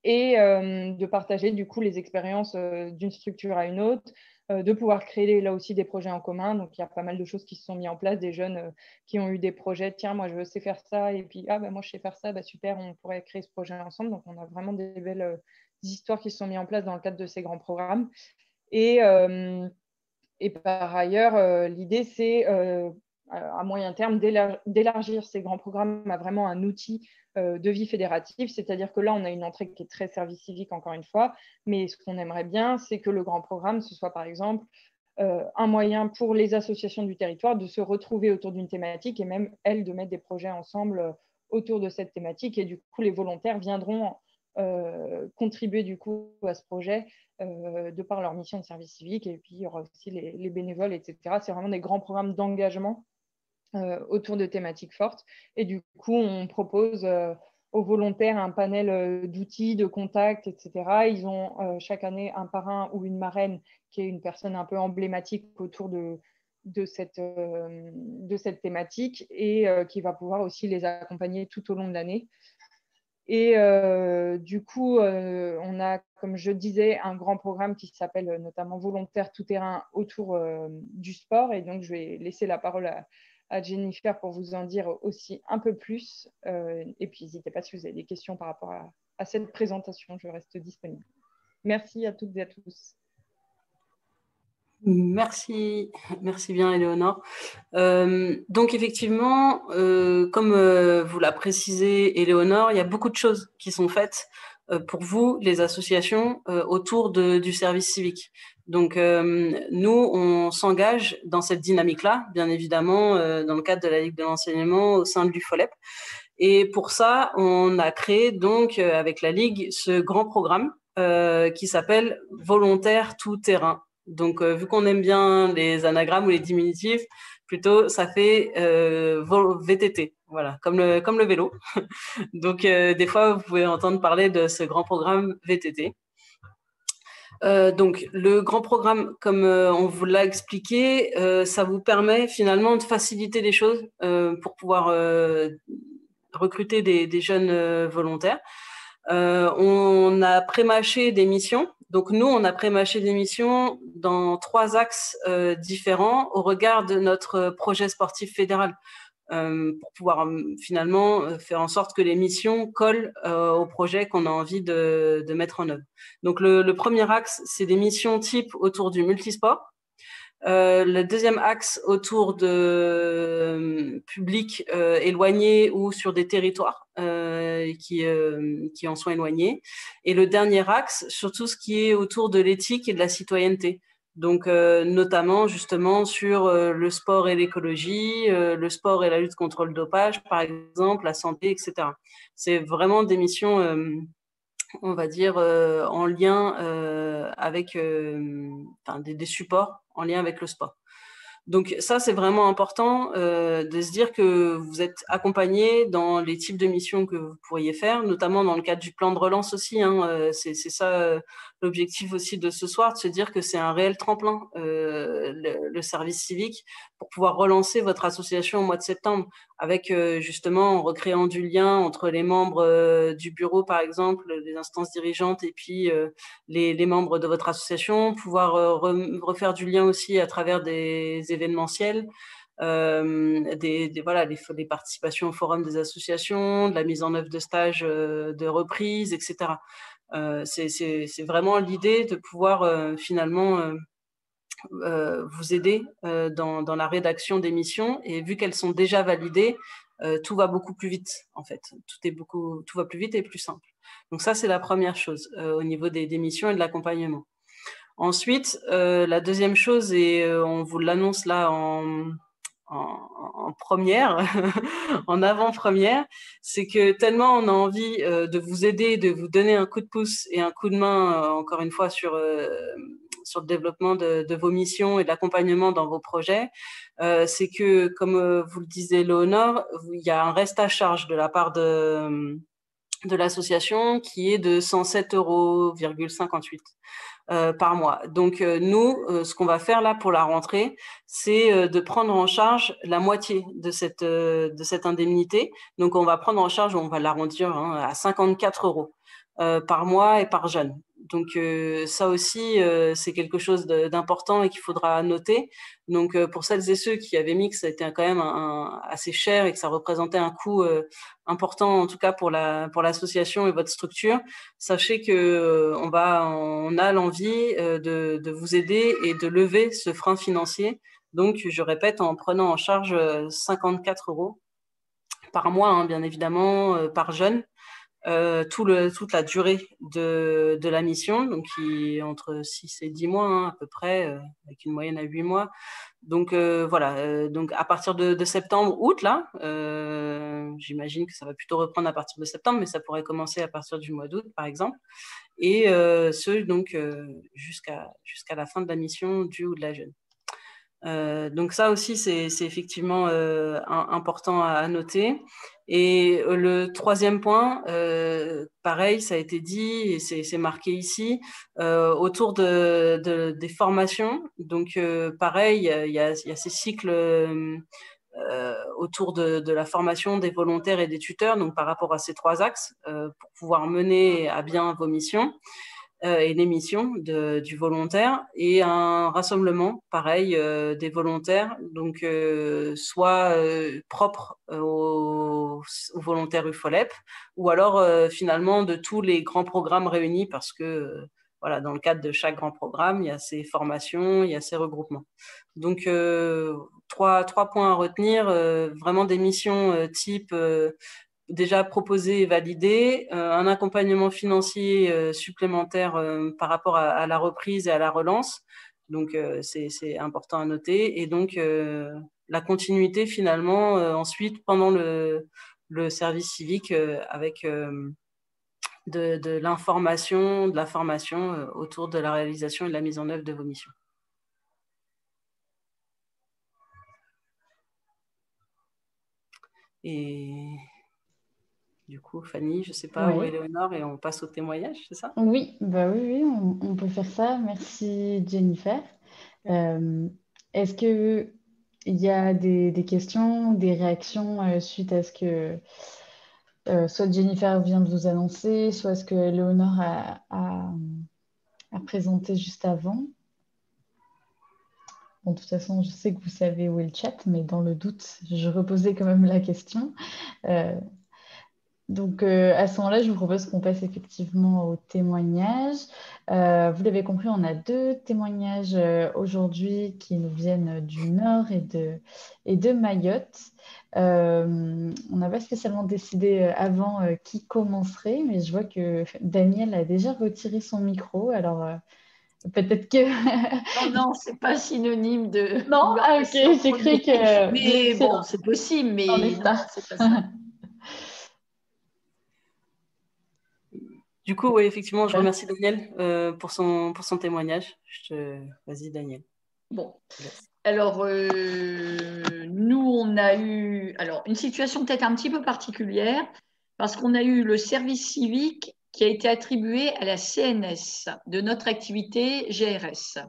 et de partager du coup les expériences d'une structure à une autre, de pouvoir créer là aussi des projets en commun. Donc, il y a pas mal de choses qui se sont mises en place, des jeunes qui ont eu des projets, tiens, moi je sais faire ça, et puis, moi je sais faire ça, super, on pourrait créer ce projet ensemble. Donc, on a vraiment des belles histoires qui se sont mises en place dans le cadre de ces grands programmes. Et par ailleurs, l'idée, c'est à moyen terme d'élargir ces grands programmes à vraiment un outil de vie fédérative, c'est-à-dire que là, on a une entrée qui est très service civique, encore une fois, mais ce qu'on aimerait bien, c'est que le grand programme, ce soit par exemple un moyen pour les associations du territoire de se retrouver autour d'une thématique et même, elles, de mettre des projets ensemble autour de cette thématique. Et du coup, les volontaires viendront contribuer du coup à ce projet de par leur mission de service civique. Et puis, il y aura aussi les bénévoles, etc. C'est vraiment des grands programmes d'engagement autour de thématiques fortes. Et du coup, on propose aux volontaires un panel d'outils, de contacts, etc. Ils ont chaque année un parrain ou une marraine qui est une personne un peu emblématique autour de cette thématique et qui va pouvoir aussi les accompagner tout au long de l'année. Et du coup, on a, comme je disais, un grand programme qui s'appelle notamment Volontaire tout-terrain autour du sport. Et donc, je vais laisser la parole à Jennifer pour vous en dire aussi un peu plus. Et puis, n'hésitez pas si vous avez des questions par rapport à cette présentation, je reste disponible. Merci à toutes et à tous. Merci bien, Éléonore. Donc, effectivement, comme vous l'a précisé, Éléonore, il y a beaucoup de choses qui sont faites pour vous, les associations, autour du service civique. Donc, nous, on s'engage dans cette dynamique-là, bien évidemment, dans le cadre de la Ligue de l'enseignement au sein de l'UFOLEP. Et pour ça, on a créé donc, avec la Ligue, ce grand programme qui s'appelle Volontaire tout-terrain Donc, vu qu'on aime bien les anagrammes ou les diminutifs, plutôt, ça fait VTT, voilà, comme le vélo. Donc, des fois, vous pouvez entendre parler de ce grand programme VTT. Donc, le grand programme, comme on vous l'a expliqué, ça vous permet finalement de faciliter les choses pour pouvoir recruter des jeunes volontaires. On a pré-mâché des missions. Donc, nous, on a pré-mâché des missions dans 3 axes différents au regard de notre projet sportif fédéral. Pour pouvoir finalement faire en sorte que les missions collent au projet qu'on a envie de mettre en œuvre. Donc, le premier axe, c'est des missions type autour du multisport. Le deuxième axe autour de publics éloignés ou sur des territoires qui en sont éloignés. Et le dernier axe sur tout ce qui est autour de l'éthique et de la citoyenneté. Donc, notamment justement sur le sport et l'écologie, le sport et la lutte contre le dopage, par exemple, la santé, etc. C'est vraiment des missions, on va dire, en lien avec des supports en lien avec le sport. Donc ça, c'est vraiment important de se dire que vous êtes accompagné dans les types de missions que vous pourriez faire, notamment dans le cadre du plan de relance aussi. C'est ça l'objectif aussi de ce soir, de se dire que c'est un réel tremplin, le service civique, pour pouvoir relancer votre association au mois de septembre, avec justement en recréant du lien entre les membres du bureau, par exemple, les instances dirigeantes, et puis les membres de votre association, pouvoir refaire du lien aussi à travers des événementiels, des participations au forum des associations, de la mise en œuvre de stages de reprise, etc. C'est vraiment l'idée de pouvoir finalement vous aider dans la rédaction des missions, et vu qu'elles sont déjà validées, tout va beaucoup plus vite en fait. Tout va plus vite et plus simple. Donc ça, c'est la première chose au niveau des missions et de l'accompagnement. Ensuite, la deuxième chose, et on vous l'annonce là en première, en avant-première, c'est que tellement on a envie de vous aider, de vous donner un coup de pouce et un coup de main, encore une fois, sur le développement de vos missions et de l'accompagnement dans vos projets, c'est que, comme vous le disiez, Léonore, il y a un reste à charge de la part de l'association qui est de 107,58 € par mois. Donc, nous, ce qu'on va faire là pour la rentrée, c'est de prendre en charge la moitié de cette indemnité. Donc, on va prendre en charge, on va l'arrondir à 54 € par mois et par jeune. Donc, ça aussi, c'est quelque chose d'important et qu'il faudra noter. Donc, pour celles et ceux qui avaient mis que ça a été quand même assez cher et que ça représentait un coût important, en tout cas pour l'association et votre structure, sachez que on a l'envie de vous aider et de lever ce frein financier. Donc, je répète, en prenant en charge 54 € par mois, bien évidemment, par jeune, toute la durée de la mission, donc qui est entre 6 et 10 mois à peu près, avec une moyenne à 8 mois. Donc voilà, donc à partir de septembre, août, là, j'imagine que ça va plutôt reprendre à partir de septembre, mais ça pourrait commencer à partir du mois d'août, par exemple, et ce, donc, jusqu'à la fin de la mission du ou de la jeune. Donc ça aussi, c'est effectivement important à noter. Et le troisième point, pareil, ça a été dit et c'est marqué ici, autour des formations. Donc pareil, il y a ces cycles autour de la formation des volontaires et des tuteurs, donc par rapport à ces 3 axes, pour pouvoir mener à bien vos missions. Et les missions du volontaire, et un rassemblement, pareil, des volontaires, donc soit propre aux volontaires UFOLEP, ou alors finalement de tous les grands programmes réunis, parce que voilà, dans le cadre de chaque grand programme, il y a ces formations, il y a ces regroupements. Donc, trois points à retenir, vraiment des missions type déjà proposé et validé, un accompagnement financier supplémentaire par rapport à la reprise et à la relance. Donc, c'est important à noter. Et donc, la continuité finalement ensuite pendant le service civique avec de l'information, de la formation autour de la réalisation et de la mise en œuvre de vos missions. Et du coup, Fanny, je ne sais pas, ou Éléonore, et on passe au témoignage, c'est ça? Oui, on peut faire ça. Merci Jennifer. Est-ce qu'il y a des questions, des réactions suite à ce que soit Jennifer vient de vous annoncer, soit ce que Éléonore a présenté juste avant? Bon, de toute façon, je sais que vous savez où est le chat, mais dans le doute, je reposais quand même la question. Donc, à ce moment-là, je vous propose qu'on passe effectivement au témoignage. Vous l'avez compris, on a 2 témoignages aujourd'hui qui nous viennent du Nord et de Mayotte. On n'a pas spécialement décidé avant qui commencerait, mais je vois que Daniel a déjà retiré son micro. Alors, peut-être que... Non, c'est pas synonyme de... Non, ok, j'ai cru que... Mais bon, c'est possible, mais non, c'est pas ça. Du coup, oui, effectivement, je remercie Daniel pour son témoignage. Vas-y, Daniel. Bon, alors, nous, on a eu une situation peut-être un petit peu particulière, parce qu'on a eu le service civique qui a été attribué à la CNS de notre activité GRS.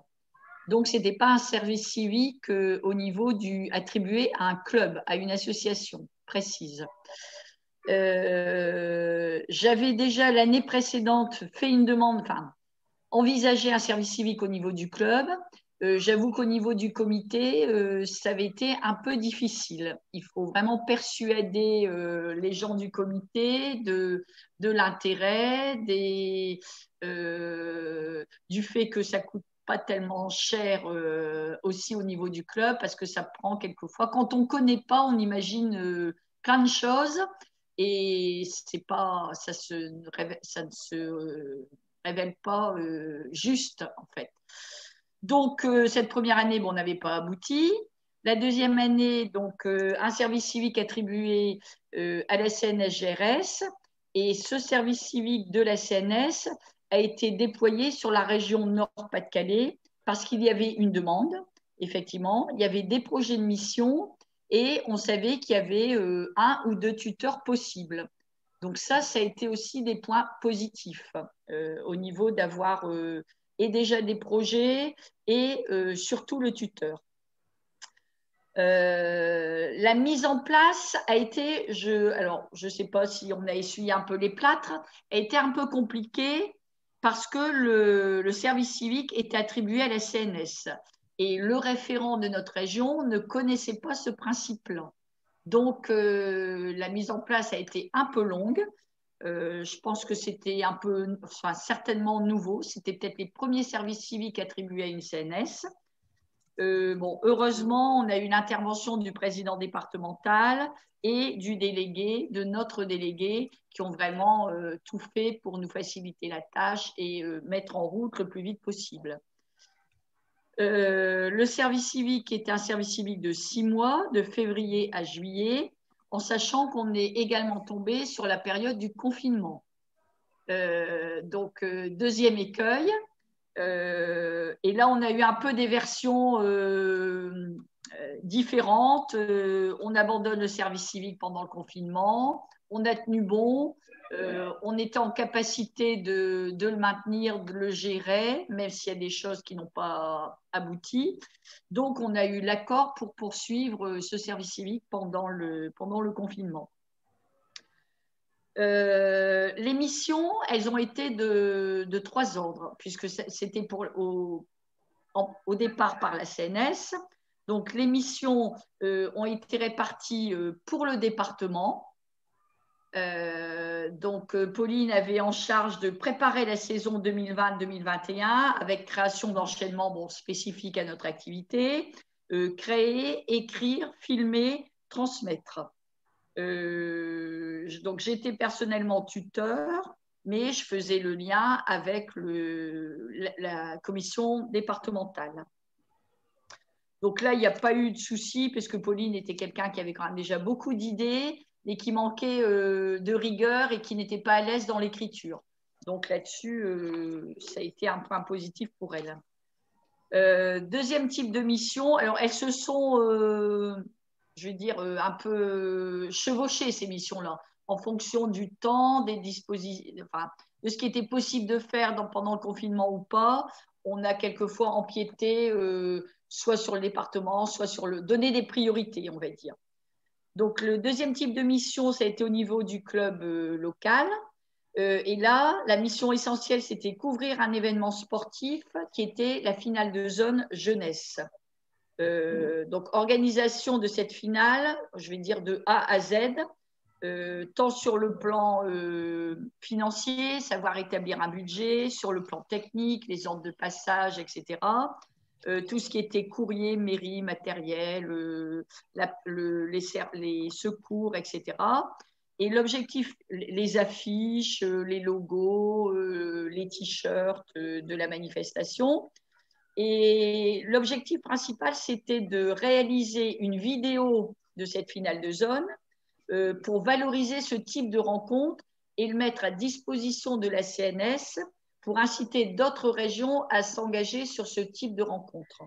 Donc, ce n'était pas un service civique au niveau attribué à un club, à une association précise. J'avais déjà l'année précédente fait une demande, envisagé un service civique au niveau du club. J'avoue qu'au niveau du comité, ça avait été un peu difficile. Il faut vraiment persuader les gens du comité de l'intérêt, du fait que ça coûte pas tellement cher aussi au niveau du club, parce que ça prend quelquefois. Quand on ne connaît pas, on imagine plein de choses. Et c'est pas, ça ne se révèle pas juste, en fait. Donc, cette première année, on n'avait pas abouti. La deuxième année, donc, un service civique attribué à la CNS-GRS. Et ce service civique de la CNS a été déployé sur la région Nord-Pas-de-Calais parce qu'il y avait une demande, effectivement. Il y avait des projets de mission et on savait qu'il y avait 1 ou 2 tuteurs possibles. Donc ça a été aussi des points positifs au niveau d'avoir et déjà des projets et surtout le tuteur. La mise en place a été, je ne sais pas si on a essuyé un peu les plâtres, a été un peu compliquée parce que le service civique était attribué à la CNS. Et le référent de notre région ne connaissait pas ce principe-là. Donc, la mise en place a été un peu longue. Je pense que c'était certainement nouveau. C'était peut-être les premiers services civiques attribués à une CNS. Heureusement, on a eu une intervention du président départemental et de notre délégué, qui ont vraiment tout fait pour nous faciliter la tâche et mettre en route le plus vite possible. Le service civique était un service civique de 6 mois, de février à juillet, en sachant qu'on est également tombé sur la période du confinement. Donc, deuxième écueil. Et là, on a eu un peu des versions différentes. On abandonne le service civique pendant le confinement. On a tenu bon. On était en capacité de le maintenir, de le gérer, même s'il y a des choses qui n'ont pas abouti. Donc, on a eu l'accord pour poursuivre ce service civique pendant le confinement. Les missions, elles ont été de 3 ordres, puisque c'était au départ par la CNS. Donc, les missions ont été réparties pour le département. Donc, Pauline avait en charge de préparer la saison 2020-2021 avec création d'enchaînements spécifiques à notre activité, créer, écrire, filmer, transmettre. Donc, j'étais personnellement tuteur, mais je faisais le lien avec la commission départementale. Donc là, il n'y a pas eu de souci, puisque Pauline était quelqu'un qui avait quand même déjà beaucoup d'idées, mais qui manquait de rigueur et qui n'était pas à l'aise dans l'écriture. Donc là-dessus, ça a été un point positif pour elle. Deuxième type de mission, alors elles se sont je vais dire, un peu chevauchées, ces missions-là, en fonction du temps, des dispositions, enfin, de ce qui était possible de faire pendant le confinement ou pas. On a quelquefois empiété soit sur le département, soit sur donner des priorités, on va dire. Donc, le deuxième type de mission, ça a été au niveau du club local. Et là, la mission essentielle, c'était couvrir un événement sportif qui était la finale de zone jeunesse. Donc, organisation de cette finale, je vais dire de A à Z, tant sur le plan financier, savoir établir un budget, sur le plan technique, les ordres de passage, etc. Tout ce qui était courrier, mairie, matériel, les secours, etc. Et l'objectif, les affiches, les logos, les t-shirts de la manifestation. Et l'objectif principal, c'était de réaliser une vidéo de cette finale de zone pour valoriser ce type de rencontre et le mettre à disposition de la CNS pour inciter d'autres régions à s'engager sur ce type de rencontre.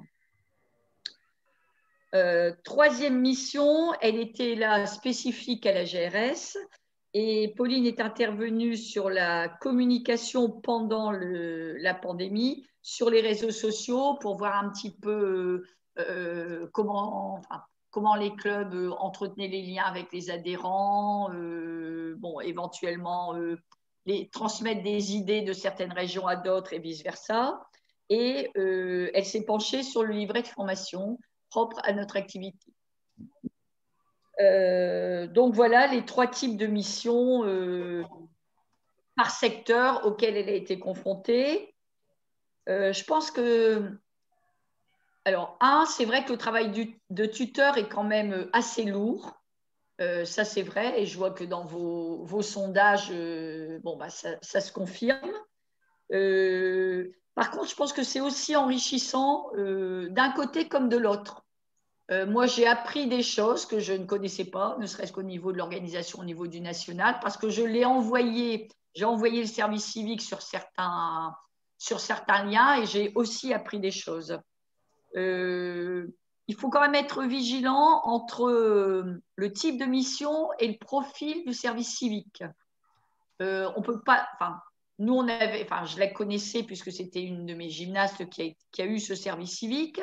Troisième mission, elle était là spécifique à la GRS et Pauline est intervenue sur la communication pendant la pandémie sur les réseaux sociaux pour voir un petit peu comment les clubs entretenaient les liens avec les adhérents, éventuellement transmettre des idées de certaines régions à d'autres et vice-versa. Et elle s'est penchée sur le livret de formation propre à notre activité. Donc voilà les 3 types de missions par secteur auxquelles elle a été confrontée. Je pense que, alors, c'est vrai que le travail de tuteur est quand même assez lourd. Ça, c'est vrai. Et je vois que dans vos sondages, ça se confirme. Par contre, je pense que c'est aussi enrichissant d'un côté comme de l'autre. Moi, j'ai appris des choses que je ne connaissais pas, ne serait-ce qu'au niveau de l'organisation, au niveau du national, parce que j'ai envoyé le service civique sur certains liens et j'ai aussi appris des choses. Il faut quand même être vigilant entre le type de mission et le profil du service civique. On peut pas, nous on avait, je la connaissais puisque c'était une de mes gymnastes qui a eu ce service civique.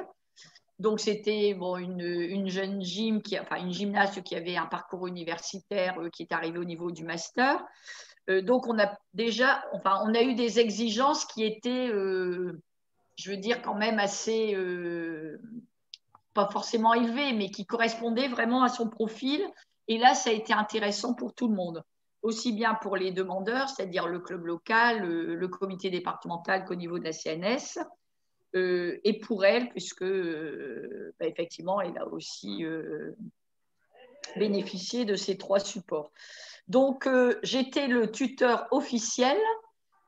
Donc c'était une jeune une gymnaste qui avait un parcours universitaire qui est arrivée au niveau du master. Donc on a eu des exigences qui étaient, je veux dire quand même assez, pas forcément élevées, mais qui correspondaient vraiment à son profil. Et là, ça a été intéressant pour tout le monde, aussi bien pour les demandeurs, c'est-à-dire le club local, le comité départemental qu'au niveau de la CNS. Et pour elle, puisque effectivement, elle a aussi bénéficié de ces 3 supports. Donc, j'étais le tuteur officiel,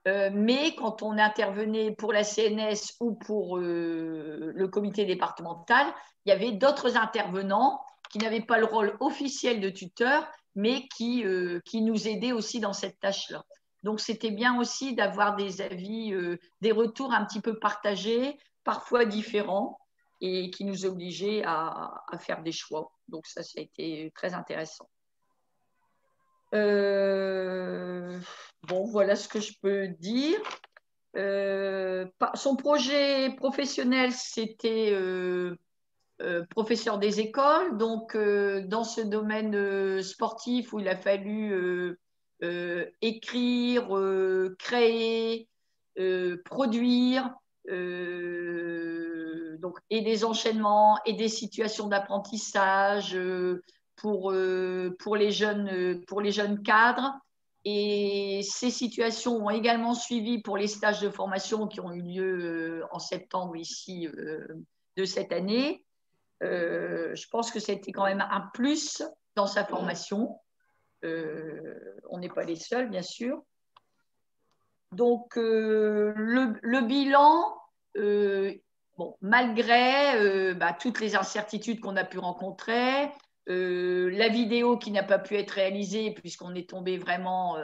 mais quand on intervenait pour la CNS ou pour le comité départemental, il y avait d'autres intervenants qui n'avaient pas le rôle officiel de tuteur, mais qui nous aidaient aussi dans cette tâche-là. Donc, c'était bien aussi d'avoir des avis, des retours un petit peu partagés, parfois différents, et qui nous obligeaient à faire des choix. Donc, ça a été très intéressant. Voilà ce que je peux dire. Son projet professionnel, c'était professeur des écoles. Donc, dans ce domaine sportif où il a fallu écrire, créer, produire, et des enchaînements et des situations d'apprentissage pour les jeunes cadres. Et ces situations ont également suivi pour les stages de formation qui ont eu lieu en septembre ici de cette année. Je pense que c'était quand même un plus dans sa formation. On n'est pas les seuls, bien sûr. Donc, le bilan, malgré toutes les incertitudes qu'on a pu rencontrer, la vidéo qui n'a pas pu être réalisée puisqu'on est tombé vraiment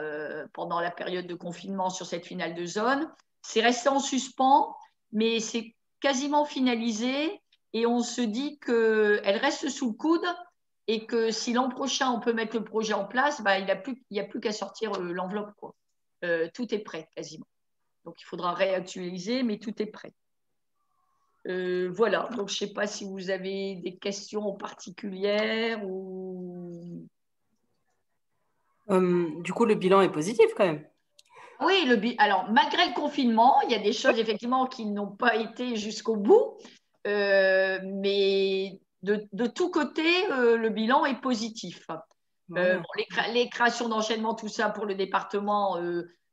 pendant la période de confinement sur cette finale de zone, c'est resté en suspens, mais c'est quasiment finalisé et on se dit qu'elle reste sous le coude et que si l'an prochain, on peut mettre le projet en place, bah, il n'y a plus qu'à sortir l'enveloppe, quoi. Tout est prêt, quasiment. Donc, il faudra réactualiser, mais tout est prêt. Voilà, donc je ne sais pas si vous avez des questions particulières ou… Du coup, le bilan est positif quand même. Oui, alors malgré le confinement, il y a des choses effectivement qui n'ont pas été jusqu'au bout, mais de tous côtés, le bilan est positif. Voilà. Bon, les créations d'enchaînement, tout ça pour le département,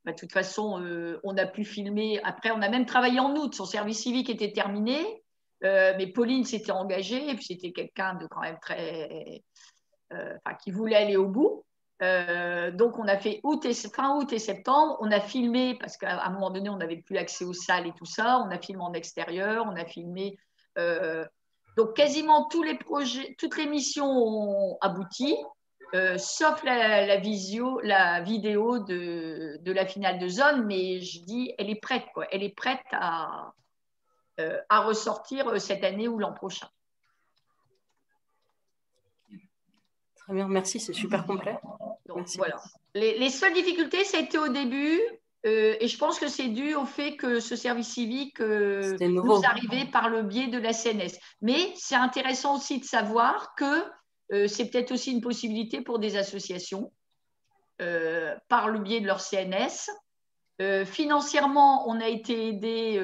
bah, de toute façon, on a pu filmer. Après, on a même travaillé en août. Son service civique était terminé, mais Pauline s'était engagée, et puis c'était quelqu'un de quand même très, qui voulait aller au bout. Donc, on a fait fin août et septembre. On a filmé, parce qu'à un moment donné, on n'avait plus accès aux salles et tout ça. On a filmé en extérieur, on a filmé. Donc, quasiment tous les projets, toutes les missions ont abouti, sauf la vidéo de la finale de zone. Mais je dis, elle est prête, quoi. Elle est prête à ressortir cette année ou l'an prochain. Très bien, merci, c'est super complet. Donc, merci. Voilà. Les seules difficultés, ça a été au début, et je pense que c'est dû au fait que ce service civique nous arrivait par le biais de la CNS. Mais c'est intéressant aussi de savoir que c'est peut-être aussi une possibilité pour des associations par le biais de leur CNS. Financièrement, on a été aidé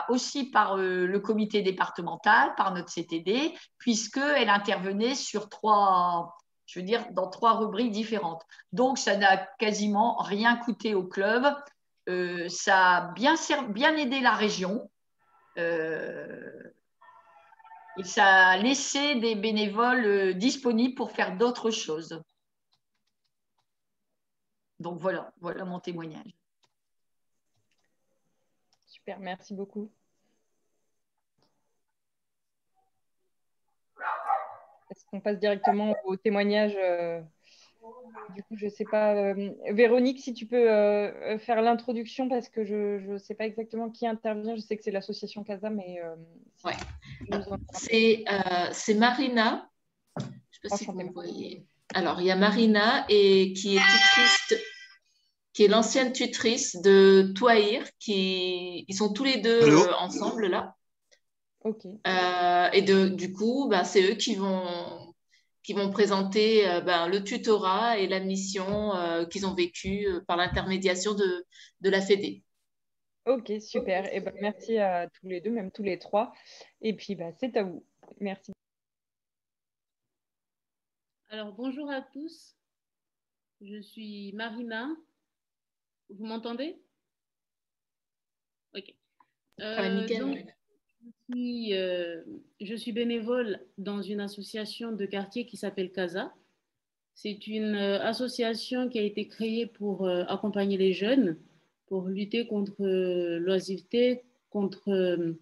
aussi par le comité départemental, par notre CTD, puisqu'elle intervenait sur dans 3 rubriques différentes. Donc, ça n'a quasiment rien coûté au club. Ça a bien aidé la région. Et ça a laissé des bénévoles disponibles pour faire d'autres choses. Donc, voilà mon témoignage. Super, merci beaucoup. Est-ce qu'on passe directement au témoignage Du coup, je ne sais pas. Véronique, si tu peux faire l'introduction, parce que je ne sais pas exactement qui intervient. Je sais que c'est l'association CASA, mais… ouais. C'est Marina. Je ne sais pas si vous voyez. Alors, il y a Marina qui est tutrice, qui est l'ancienne tutrice de Touahir, ils sont tous les deux ensemble là. Ok. Et du coup, c'est eux qui vont présenter le tutorat et la mission qu'ils ont vécue par l'intermédiation de la Fédé. Ok, super. Et merci à tous les deux, même tous les trois. Et puis, c'est à vous. Merci. Alors, bonjour à tous. Je suis Marina. Vous m'entendez? Ok. Donc, je suis bénévole dans une association de quartier qui s'appelle CASA. C'est une association qui a été créée pour accompagner les jeunes, pour lutter contre l'oisiveté, contre…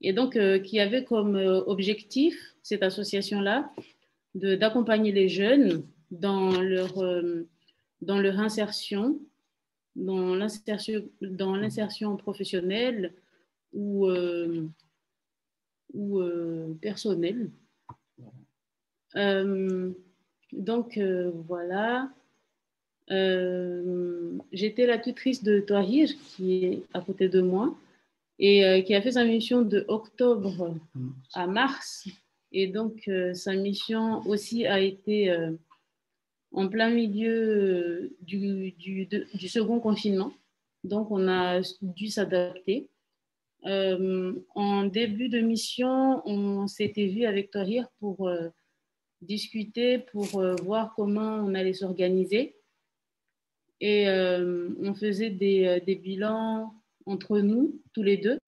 et donc, qui avait comme objectif, cette association-là, d'accompagner les jeunes dans leur insertion, dans l'insertion professionnelle ou personnelle. Donc, voilà. J'étais la tutrice de Touahir, qui est à côté de moi, et qui a fait sa mission de octobre à mars. Et donc, sa mission aussi a été en plein milieu du second confinement. Donc, on a dû s'adapter. En début de mission, on s'était vu avec Touahir pour discuter, pour voir comment on allait s'organiser. Et on faisait des bilans entre nous, tous les deux.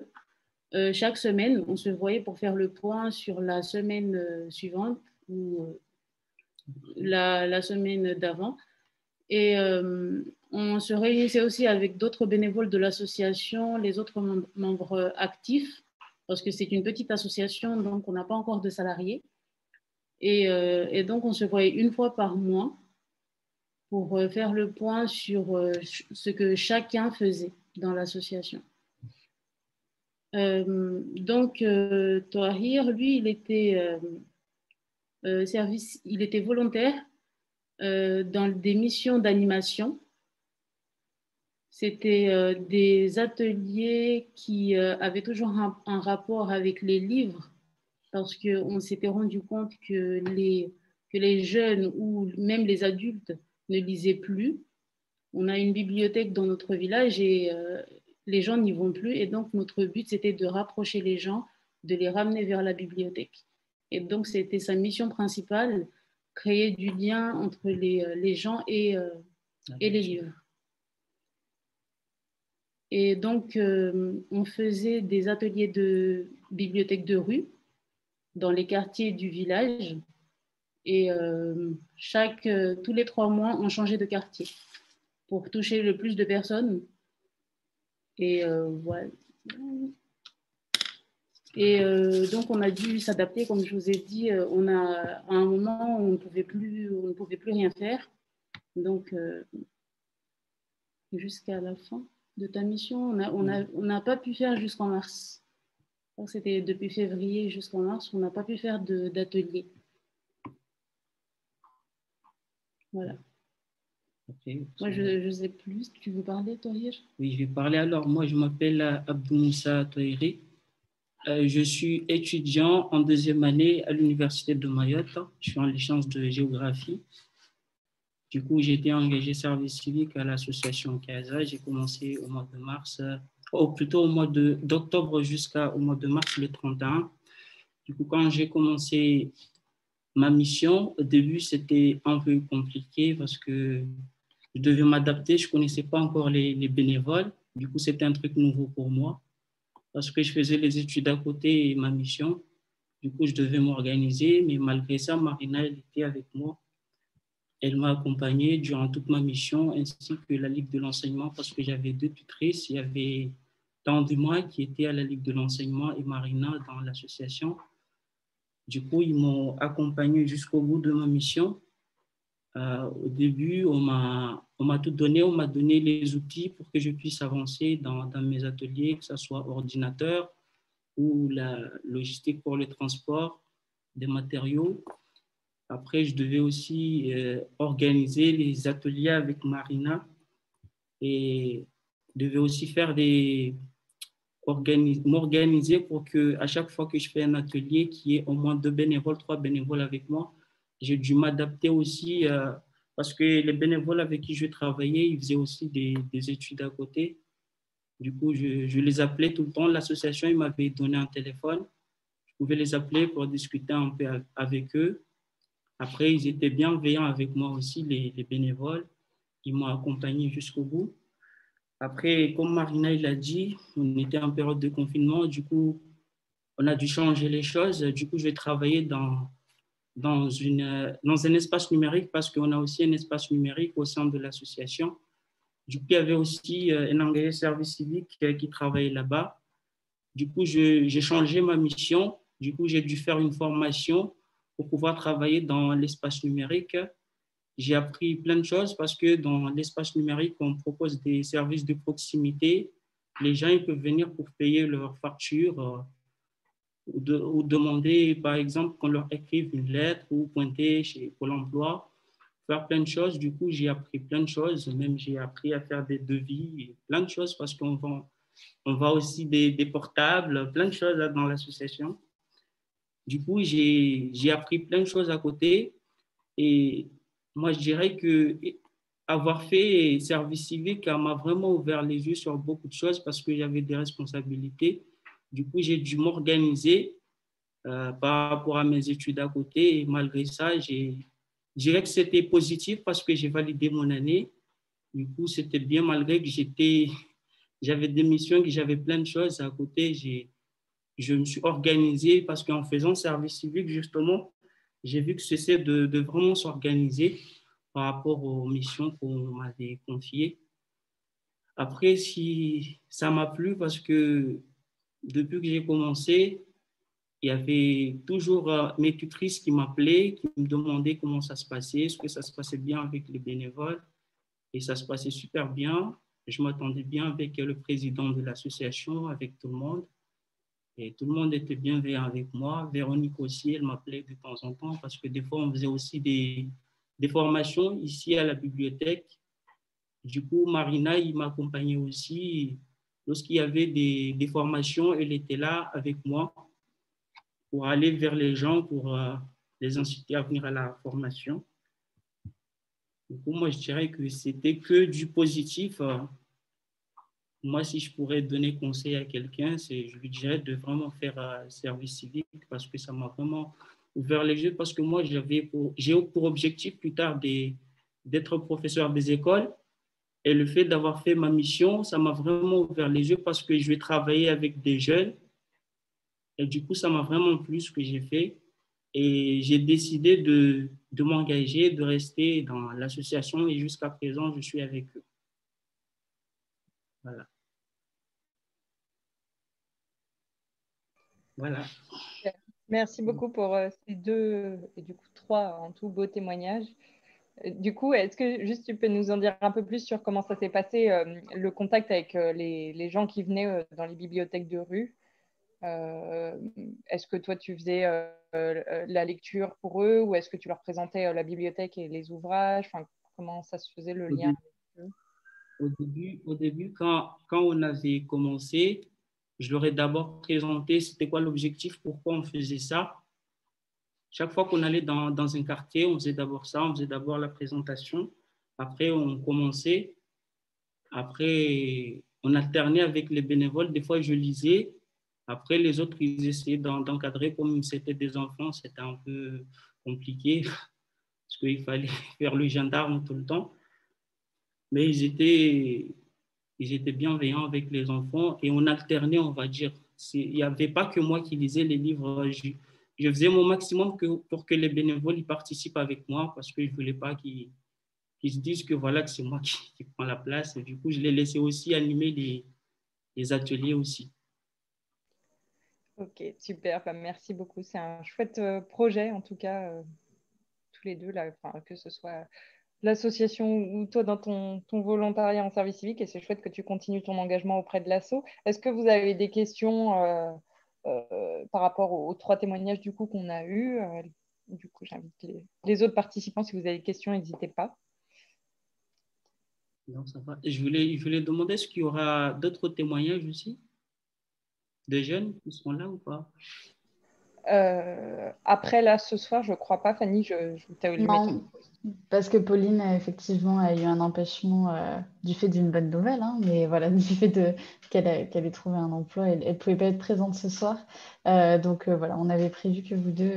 Chaque semaine, on se voyait pour faire le point sur la semaine suivante ou la semaine d'avant. Et on se réunissait aussi avec d'autres bénévoles de l'association, les autres membres actifs, parce que c'est une petite association, donc on n'a pas encore de salariés. Et donc, on se voyait une fois par mois pour faire le point sur ce que chacun faisait dans l'association. Donc, Toahir, lui, il était volontaire dans des missions d'animation. C'était des ateliers qui avaient toujours un rapport avec les livres, parce qu'on s'était rendu compte que les jeunes ou même les adultes ne lisaient plus. On a une bibliothèque dans notre village et les gens n'y vont plus. Et donc, notre but, c'était de rapprocher les gens, de les ramener vers la bibliothèque. Et donc, c'était sa mission principale, créer du lien entre les gens et les livres. Et donc, on faisait des ateliers de bibliothèque de rue dans les quartiers du village. Et tous les 3 mois, on changeait de quartier pour toucher le plus de personnes. Et voilà. Et donc, on a dû s'adapter, comme je vous ai dit. À un moment, on ne pouvait plus rien faire. Donc, jusqu'à la fin de ta mission, on n'a pas pu faire jusqu'en mars. Donc, c'était depuis février jusqu'en mars, on n'a pas pu faire d'atelier. Voilà. Okay, moi, je ne sais plus. Tu veux parler, Tohir? Oui, je vais parler. Alors, moi, je m'appelle Abdou Moussa Tohiri. Je suis étudiant en 2e année à l'Université de Mayotte. Je suis en licence de géographie. Du coup, j'ai été engagé service civique à l'association CASA. J'ai commencé au mois de mars, ou plutôt au mois d'octobre jusqu'au mois de mars, le 31. Du coup, quand j'ai commencé ma mission, au début, c'était un peu compliqué parce que je devais m'adapter. Je ne connaissais pas encore les bénévoles. Du coup, c'était un truc nouveau pour moi parce que je faisais les études à côté et ma mission. Du coup, je devais m'organiser. Mais malgré ça, Marina, elle était avec moi. Elle m'a accompagné durant toute ma mission, ainsi que la Ligue de l'enseignement, parce que j'avais 2 tutrices. Il y avait Tandima qui était à la Ligue de l'enseignement et Marina dans l'association. Du coup, ils m'ont accompagné jusqu'au bout de ma mission. Au début, on m'a tout donné. On m'a donné les outils pour que je puisse avancer dans mes ateliers, que ce soit ordinateur ou la logistique pour le transport des matériaux. Après, je devais aussi organiser les ateliers avec Marina et devais aussi faire m'organiser pour qu'à chaque fois que je fais un atelier, qu'il y ait au moins 2 bénévoles, 3 bénévoles avec moi. J'ai dû m'adapter aussi parce que les bénévoles avec qui je travaillais, ils faisaient aussi des études à côté. Du coup, je les appelais tout le temps. L'association, ils m'avaient donné un téléphone. Je pouvais les appeler pour discuter un peu avec eux. Après, ils étaient bienveillants avec moi aussi, les bénévoles. Ils m'ont accompagné jusqu'au bout. Après, comme Marina l'a dit, on était en période de confinement. Du coup, on a dû changer les choses. Du coup, je vais travailler dans un espace numérique parce qu'on a aussi un espace numérique au sein de l'association. Du coup, il y avait aussi un engagé service civique qui travaillait là-bas. Du coup, j'ai changé ma mission. Du coup, j'ai dû faire une formation pour pouvoir travailler dans l'espace numérique. J'ai appris plein de choses parce que dans l'espace numérique, on propose des services de proximité. Les gens ils peuvent venir pour payer leurs factures ou demander, par exemple, qu'on leur écrive une lettre ou pointer chez Pôle emploi, faire plein de choses. Du coup, j'ai appris plein de choses. Même j'ai appris à faire des devis, plein de choses parce qu'on vend aussi des portables, plein de choses là, dans l'association. Du coup, j'ai appris plein de choses à côté. Et moi, je dirais que avoir fait service civique m'a vraiment ouvert les yeux sur beaucoup de choses parce que j'avais des responsabilités. Du coup, j'ai dû m'organiser par rapport à mes études à côté. Et malgré ça, je dirais que c'était positif parce que j'ai validé mon année. Du coup, c'était bien malgré que j'avais des missions, que j'avais plein de choses à côté. Je me suis organisé parce qu'en faisant service civique, justement, j'ai vu que c'est de vraiment s'organiser par rapport aux missions qu'on m'avait confiées. Après, si ça m'a plu parce que depuis que j'ai commencé, il y avait toujours mes tutrices qui m'appelaient, qui me demandaient comment ça se passait, est-ce que ça se passait bien avec les bénévoles. Et ça se passait super bien. Je m'attendais bien avec le président de l'association, avec tout le monde. Et tout le monde était bienveillant avec moi. Véronique aussi, elle m'appelait de temps en temps parce que des fois, on faisait aussi des formations ici à la bibliothèque. Du coup, Marina, il m'accompagnait aussi. Lorsqu'il y avait des formations, elle était là avec moi pour aller vers les gens, pour les inciter à venir à la formation. Du coup, moi, je dirais que c'était que du positif. Moi, si je pourrais donner conseil à quelqu'un, je lui dirais de vraiment faire service civique parce que ça m'a vraiment ouvert les yeux. Parce que moi, j'ai pour objectif plus tard d'être professeur des écoles. Et le fait d'avoir fait ma mission, ça m'a vraiment ouvert les yeux parce que je vais travailler avec des jeunes. Et du coup, ça m'a vraiment plu ce que j'ai fait. Et j'ai décidé de m'engager, de rester dans l'association. Et jusqu'à présent, je suis avec eux. Voilà. Voilà. Merci beaucoup pour ces deux, et du coup 3 en tout, beaux témoignages. Du coup, est-ce que juste tu peux nous en dire un peu plus sur comment ça s'est passé, le contact avec les gens qui venaient dans les bibliothèques de rue? Est-ce que toi, tu faisais la lecture pour eux ou est-ce que tu leur présentais la bibliothèque et les ouvrages? Enfin, comment ça se faisait le lien avec eux? Au début quand on avait commencé, je leur ai d'abord présenté c'était quoi l'objectif, pourquoi on faisait ça. Chaque fois qu'on allait dans un quartier, on faisait d'abord ça, on faisait d'abord la présentation. Après, on commençait. Après, on alternait avec les bénévoles. Des fois, je lisais. Après, les autres, ils essayaient d'encadrer. Comme c'était des enfants, c'était un peu compliqué parce qu'il fallait faire le gendarme tout le temps. Mais ils étaient bienveillants avec les enfants et on alternait, on va dire. Il n'y avait pas que moi qui lisais les livres. Je faisais mon maximum pour que les bénévoles ils participent avec moi parce que je ne voulais pas qu'ils se disent que voilà que c'est moi qui prends la place. Et du coup, je les laissais aussi animer les ateliers aussi. Ok, super. Bah, merci beaucoup. C'est un chouette projet, en tout cas, tous les deux, là, que ce soit l'association ou toi dans ton volontariat en service civique. Et c'est chouette que tu continues ton engagement auprès de l'asso. Est-ce que vous avez des questions par rapport aux 3 témoignages du coup qu'on a eus? Du coup, j'invite les autres participants, si vous avez des questions, n'hésitez pas. Non, ça va. Je voulais demander, est-ce qu'il y aura d'autres témoignages aussi de jeunes qui seront là ou pas? Après, là, ce soir, je ne crois pas, Fanny, je t'ai allumé. Non, parce que Pauline, effectivement, a eu un empêchement du fait d'une bonne nouvelle, hein, mais voilà, du fait qu'elle ait trouvé un emploi, elle ne pouvait pas être présente ce soir. Donc voilà, on avait prévu que vous deux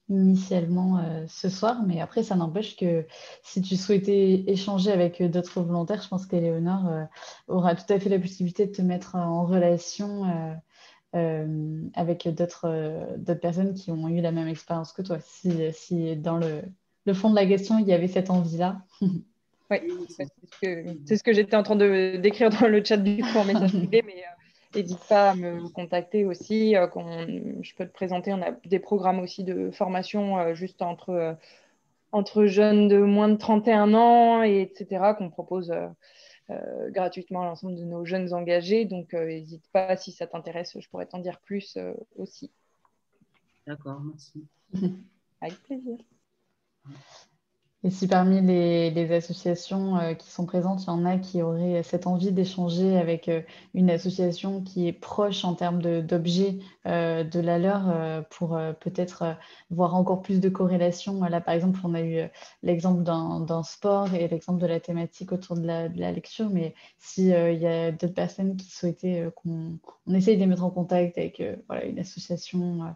initialement ce soir, mais après, ça n'empêche que si tu souhaitais échanger avec d'autres volontaires, je pense qu'Éléonore aura tout à fait la possibilité de te mettre en relation. Avec d'autres personnes qui ont eu la même expérience que toi. Si dans le fond de la question, il y avait cette envie-là. Oui, c'est ce que j'étais en train de d'écrire dans le chat du coup en message privé, mais n'hésite pas à me contacter aussi. Je peux te présenter, on a des programmes aussi de formation juste entre jeunes de moins de 31 ans, et etc., qu'on propose gratuitement à l'ensemble de nos jeunes engagés. Donc, n'hésite pas, si ça t'intéresse, je pourrais t'en dire plus aussi. D'accord, merci. Avec plaisir. Et si parmi les associations qui sont présentes, il y en a qui auraient cette envie d'échanger avec une association qui est proche en termes d'objets de la leur pour peut-être voir encore plus de corrélations. Là, par exemple, on a eu l'exemple d'un sport et l'exemple de la thématique autour de la lecture, mais s'il y a d'autres personnes qui souhaitaient qu'on essaye de les mettre en contact avec voilà, une association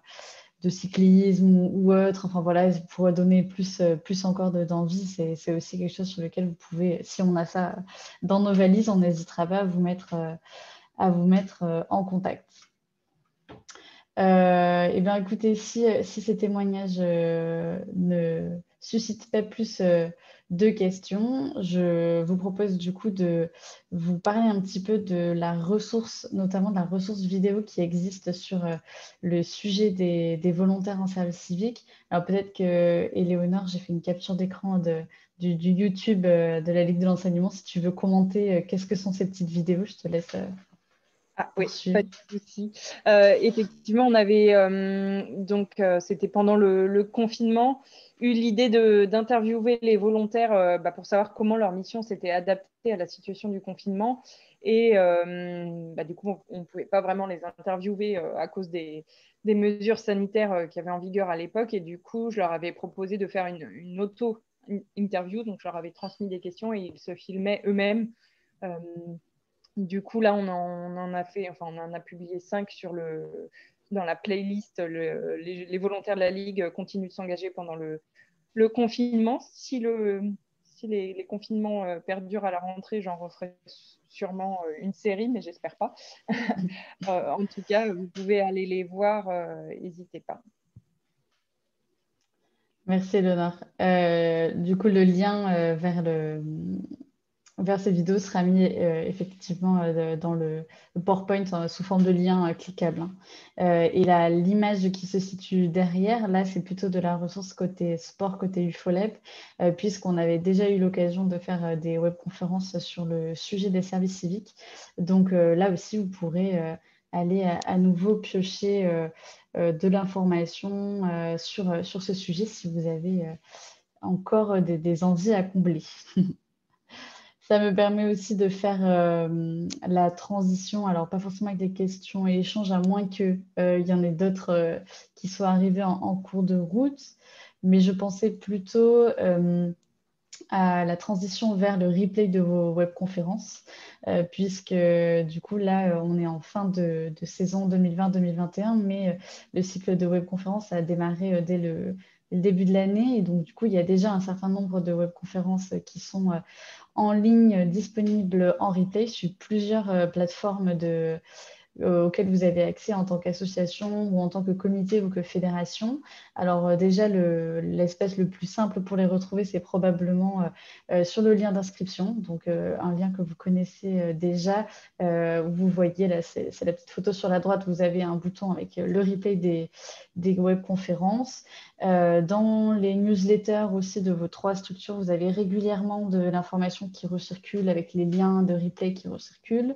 de cyclisme ou autre, enfin voilà, pour donner plus encore d'envie, c'est aussi quelque chose sur lequel vous pouvez, si on a ça dans nos valises, on n'hésitera pas à vous mettre en contact. Et bien écoutez, si ces témoignages ne suscitent pas plus de questions, je vous propose du coup de vous parler un petit peu de la ressource, notamment de la ressource vidéo qui existe sur le sujet des volontaires en service civique. Alors peut-être que, Éléonore, j'ai fait une capture d'écran du YouTube de la Ligue de l'enseignement. Si tu veux commenter qu'est-ce que sont ces petites vidéos, je te laisse. Ah oui, pas de souci. Effectivement, on avait, c'était pendant le confinement, eu l'idée d'interviewer les volontaires pour savoir comment leur mission s'était adaptée à la situation du confinement. Et du coup, on ne pouvait pas vraiment les interviewer à cause des mesures sanitaires qui avaient en vigueur à l'époque. Et du coup, je leur avais proposé de faire une auto-interview. Donc, je leur avais transmis des questions et ils se filmaient eux-mêmes. Du coup, là, on en a fait, enfin, on en a publié 5 dans la playlist. Les volontaires de la Ligue continuent de s'engager pendant le confinement. Si les confinements perdurent à la rentrée, j'en referai sûrement une série, mais j'espère pas. En tout cas, vous pouvez aller les voir, n'hésitez pas. Merci, Léonore. Du coup, le lien vers cette vidéo sera mis effectivement dans le PowerPoint sous forme de lien cliquable. Et l'image qui se situe derrière, là, c'est plutôt de la ressource côté sport, côté UFOLEP, puisqu'on avait déjà eu l'occasion de faire des webconférences sur le sujet des services civiques. Donc là aussi, vous pourrez aller à nouveau piocher de l'information sur ce sujet si vous avez encore des envies à combler. Ça me permet aussi de faire la transition, alors pas forcément avec des questions et échanges, à moins qu'il y en ait d'autres qui soient arrivés en cours de route. Mais je pensais plutôt à la transition vers le replay de vos webconférences, puisque du coup, là, on est en fin de saison 2020-2021, mais le cycle de webconférences a démarré dès le début de l'année. Et donc, du coup, il y a déjà un certain nombre de webconférences qui sont en ligne disponibles en replay sur plusieurs plateformes auxquelles vous avez accès en tant qu'association ou en tant que comité ou que fédération. Alors déjà, l'espace le plus simple pour les retrouver, c'est probablement sur le lien d'inscription, donc un lien que vous connaissez déjà. Vous voyez, là, c'est la petite photo sur la droite, vous avez un bouton avec le replay des webconférences. Dans les newsletters aussi de vos 3 structures, vous avez régulièrement de l'information qui recircule avec les liens de replay qui recirculent.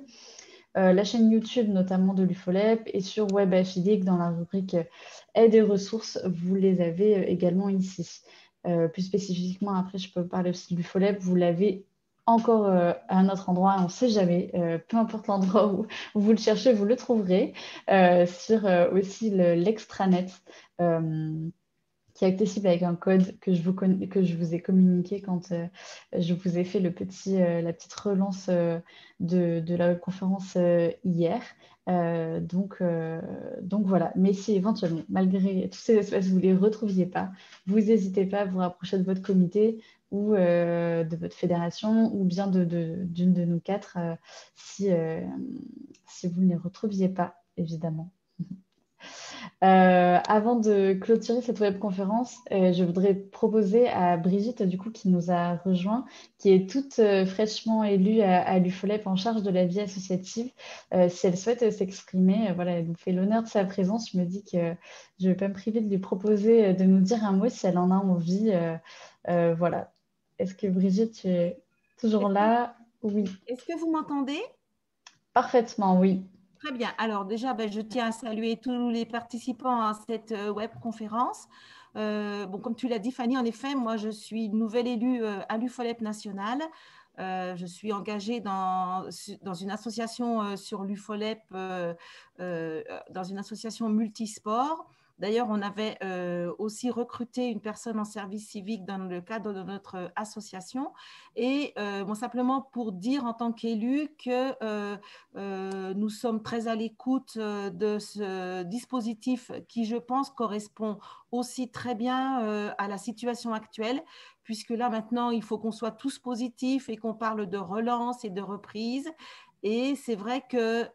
La chaîne YouTube notamment de l'UFOLEP, et sur Web Affiliate dans la rubrique aide et ressources, vous les avez également ici. Plus spécifiquement, après je peux parler aussi de l'UFOLEP, vous l'avez encore à un autre endroit, on ne sait jamais, peu importe l'endroit où vous le cherchez, vous le trouverez, sur aussi l'extranet. Qui est accessible avec un code que je vous ai communiqué quand je vous ai fait la petite relance de la conférence hier. Donc voilà. Mais si éventuellement, malgré tous ces espaces, vous ne les retrouviez pas, vous n'hésitez pas à vous rapprocher de votre comité ou de votre fédération, ou bien d'une de nous 4 si vous ne les retrouviez pas, évidemment. Avant de clôturer cette webconférence, je voudrais proposer à Brigitte, du coup, qui nous a rejoint, qui est toute fraîchement élue à l'UFOLEP en charge de la vie associative, si elle souhaite s'exprimer. Voilà, elle nous fait l'honneur de sa présence. Je me dis que je ne vais pas me priver de lui proposer de nous dire un mot si elle en a envie. Voilà. Est-ce que Brigitte, tu es toujours là? Oui. Est-ce que vous m'entendez? Parfaitement, oui. Très bien. Alors déjà, je tiens à saluer tous les participants à cette webconférence. Comme tu l'as dit, Fanny, en effet, moi, je suis nouvelle élue à l'UFOLEP nationale. Je suis engagée dans une association sur l'UFOLEP, dans une association multisport. D'ailleurs, on avait aussi recruté une personne en service civique dans le cadre de notre association. Et simplement pour dire en tant qu'élu que nous sommes très à l'écoute de ce dispositif qui, je pense, correspond aussi très bien à la situation actuelle, puisque là, maintenant, il faut qu'on soit tous positifs et qu'on parle de relance et de reprise. Et c'est vrai que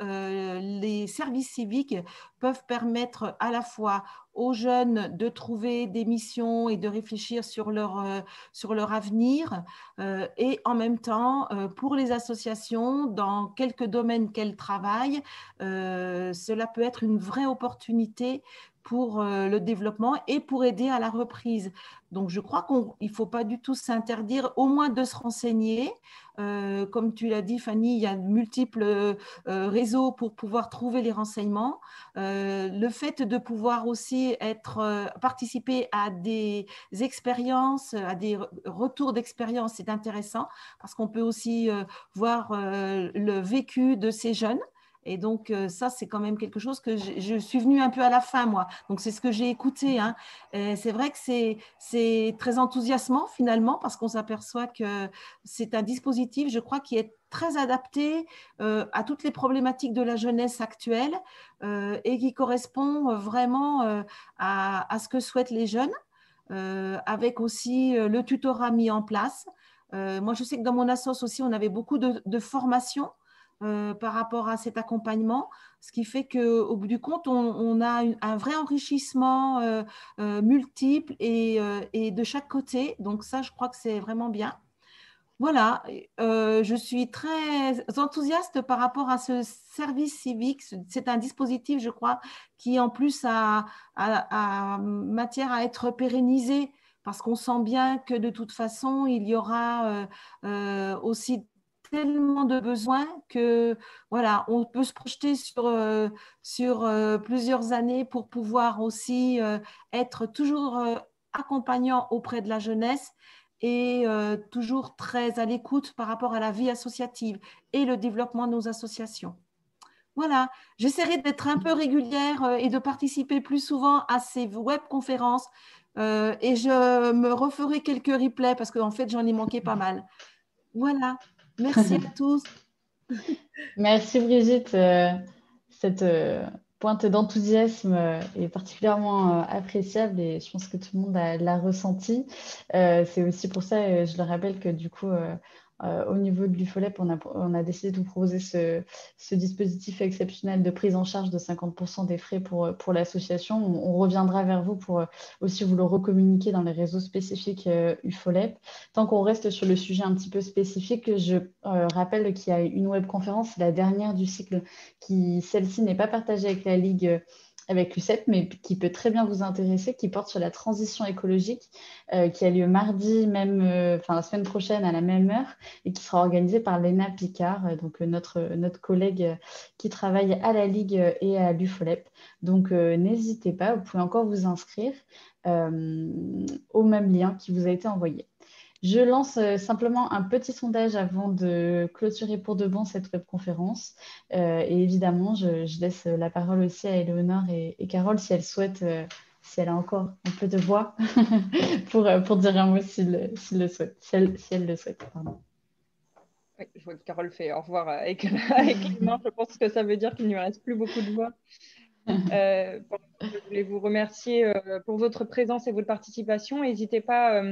les services civiques peuvent permettre à la fois aux jeunes de trouver des missions et de réfléchir sur leur avenir et en même temps, pour les associations, dans quelques domaines qu'elles travaillent, cela peut être une vraie opportunité pour le développement et pour aider à la reprise. Donc, je crois qu'il ne faut pas du tout s'interdire, au moins de se renseigner. Comme tu l'as dit, Fanny, il y a de multiples réseaux pour pouvoir trouver les renseignements. Le fait de pouvoir aussi participer à des expériences, à des retours d'expérience, c'est intéressant parce qu'on peut aussi voir le vécu de ces jeunes. Et donc, ça, c'est quand même quelque chose que je suis venue un peu à la fin, moi. Donc, c'est ce que j'ai écouté. Hein. C'est vrai que c'est très enthousiasmant, finalement, parce qu'on s'aperçoit que c'est un dispositif, je crois, qui est très adapté à toutes les problématiques de la jeunesse actuelle et qui correspond vraiment à ce que souhaitent les jeunes, avec aussi le tutorat mis en place. Moi, je sais que dans mon assos aussi, on avait beaucoup de formations par rapport à cet accompagnement, ce qui fait qu'au bout du compte, on a un vrai enrichissement multiple et de chaque côté. Donc ça, je crois que c'est vraiment bien. Voilà, je suis très enthousiaste par rapport à ce service civique. C'est un dispositif, je crois, qui en plus a matière à être pérennisé parce qu'on sent bien que de toute façon, il y aura aussi tellement de besoins que voilà, on peut se projeter sur plusieurs années pour pouvoir aussi être toujours accompagnant auprès de la jeunesse et toujours très à l'écoute par rapport à la vie associative et le développement de nos associations. Voilà, j'essaierai d'être un peu régulière et de participer plus souvent à ces webconférences et je me referai quelques replays parce qu'en fait, j'en ai manqué pas mal. Voilà. Merci à tous. Merci Brigitte. Cette pointe d'enthousiasme est particulièrement appréciable et je pense que tout le monde l'a ressenti. C'est aussi pour ça, je le rappelle, que du coup, au niveau de l'UFOLEP, on a décidé de vous proposer ce dispositif exceptionnel de prise en charge de 50% des frais pour l'association. On reviendra vers vous pour aussi vous le recommuniquer dans les réseaux spécifiques UFOLEP. Tant qu'on reste sur le sujet un petit peu spécifique, je rappelle qu'il y a une webconférence, la dernière du cycle, celle-ci n'est pas partagée avec la Ligue avec l'UCEP, mais qui peut très bien vous intéresser, qui porte sur la transition écologique, qui a lieu mardi, la semaine prochaine à la même heure, et qui sera organisée par Léna Picard, donc notre collègue qui travaille à la Ligue et à l'UFOLEP. Donc, n'hésitez pas, vous pouvez encore vous inscrire au même lien qui vous a été envoyé. Je lance simplement un petit sondage avant de clôturer pour de bon cette webconférence. Et évidemment, je laisse la parole aussi à Éléonore et Carole si elle souhaite, si elle a encore un peu de voix, pour dire un mot si elle le souhaite. Pardon. Oui, je vois que Carole fait au revoir avec les mains. Je pense que ça veut dire qu'il ne lui reste plus beaucoup de voix. Je voulais vous remercier pour votre présence et votre participation. N'hésitez pas...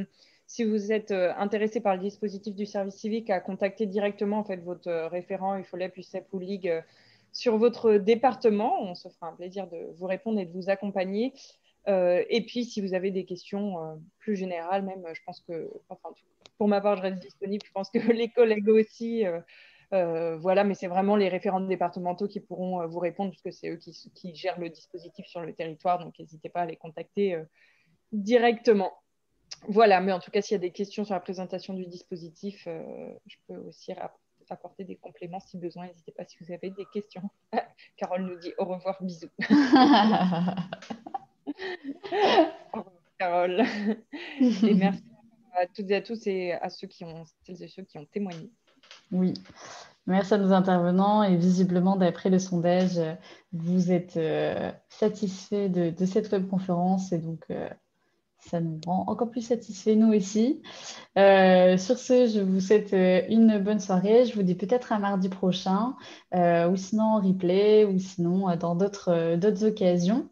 si vous êtes intéressé par le dispositif du service civique, à contacter directement en fait, votre référent UFOLEP, UCEP ou Ligue sur votre département. On se fera un plaisir de vous répondre et de vous accompagner. Et puis, si vous avez des questions plus générales, même, je pense que, pour ma part, je reste disponible. Je pense que les collègues aussi, voilà, mais c'est vraiment les référents départementaux qui pourront vous répondre puisque c'est eux qui gèrent le dispositif sur le territoire. Donc, n'hésitez pas à les contacter directement. Voilà, mais en tout cas, s'il y a des questions sur la présentation du dispositif, je peux aussi apporter des compléments si besoin. N'hésitez pas si vous avez des questions. Carole nous dit au revoir, bisous. Au revoir, Carole. Et merci à toutes et à tous et à celles et ceux qui ont témoigné. Oui. Merci à nos intervenants et visiblement, d'après le sondage, vous êtes satisfaits de cette webconférence et donc ça nous rend encore plus satisfaits, nous aussi. Sur ce, je vous souhaite une bonne soirée. Je vous dis peut-être à mardi prochain, ou sinon en replay, ou sinon dans d'autres occasions.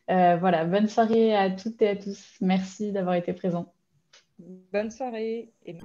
Voilà, bonne soirée à toutes et à tous. Merci d'avoir été présents. Bonne soirée. Et...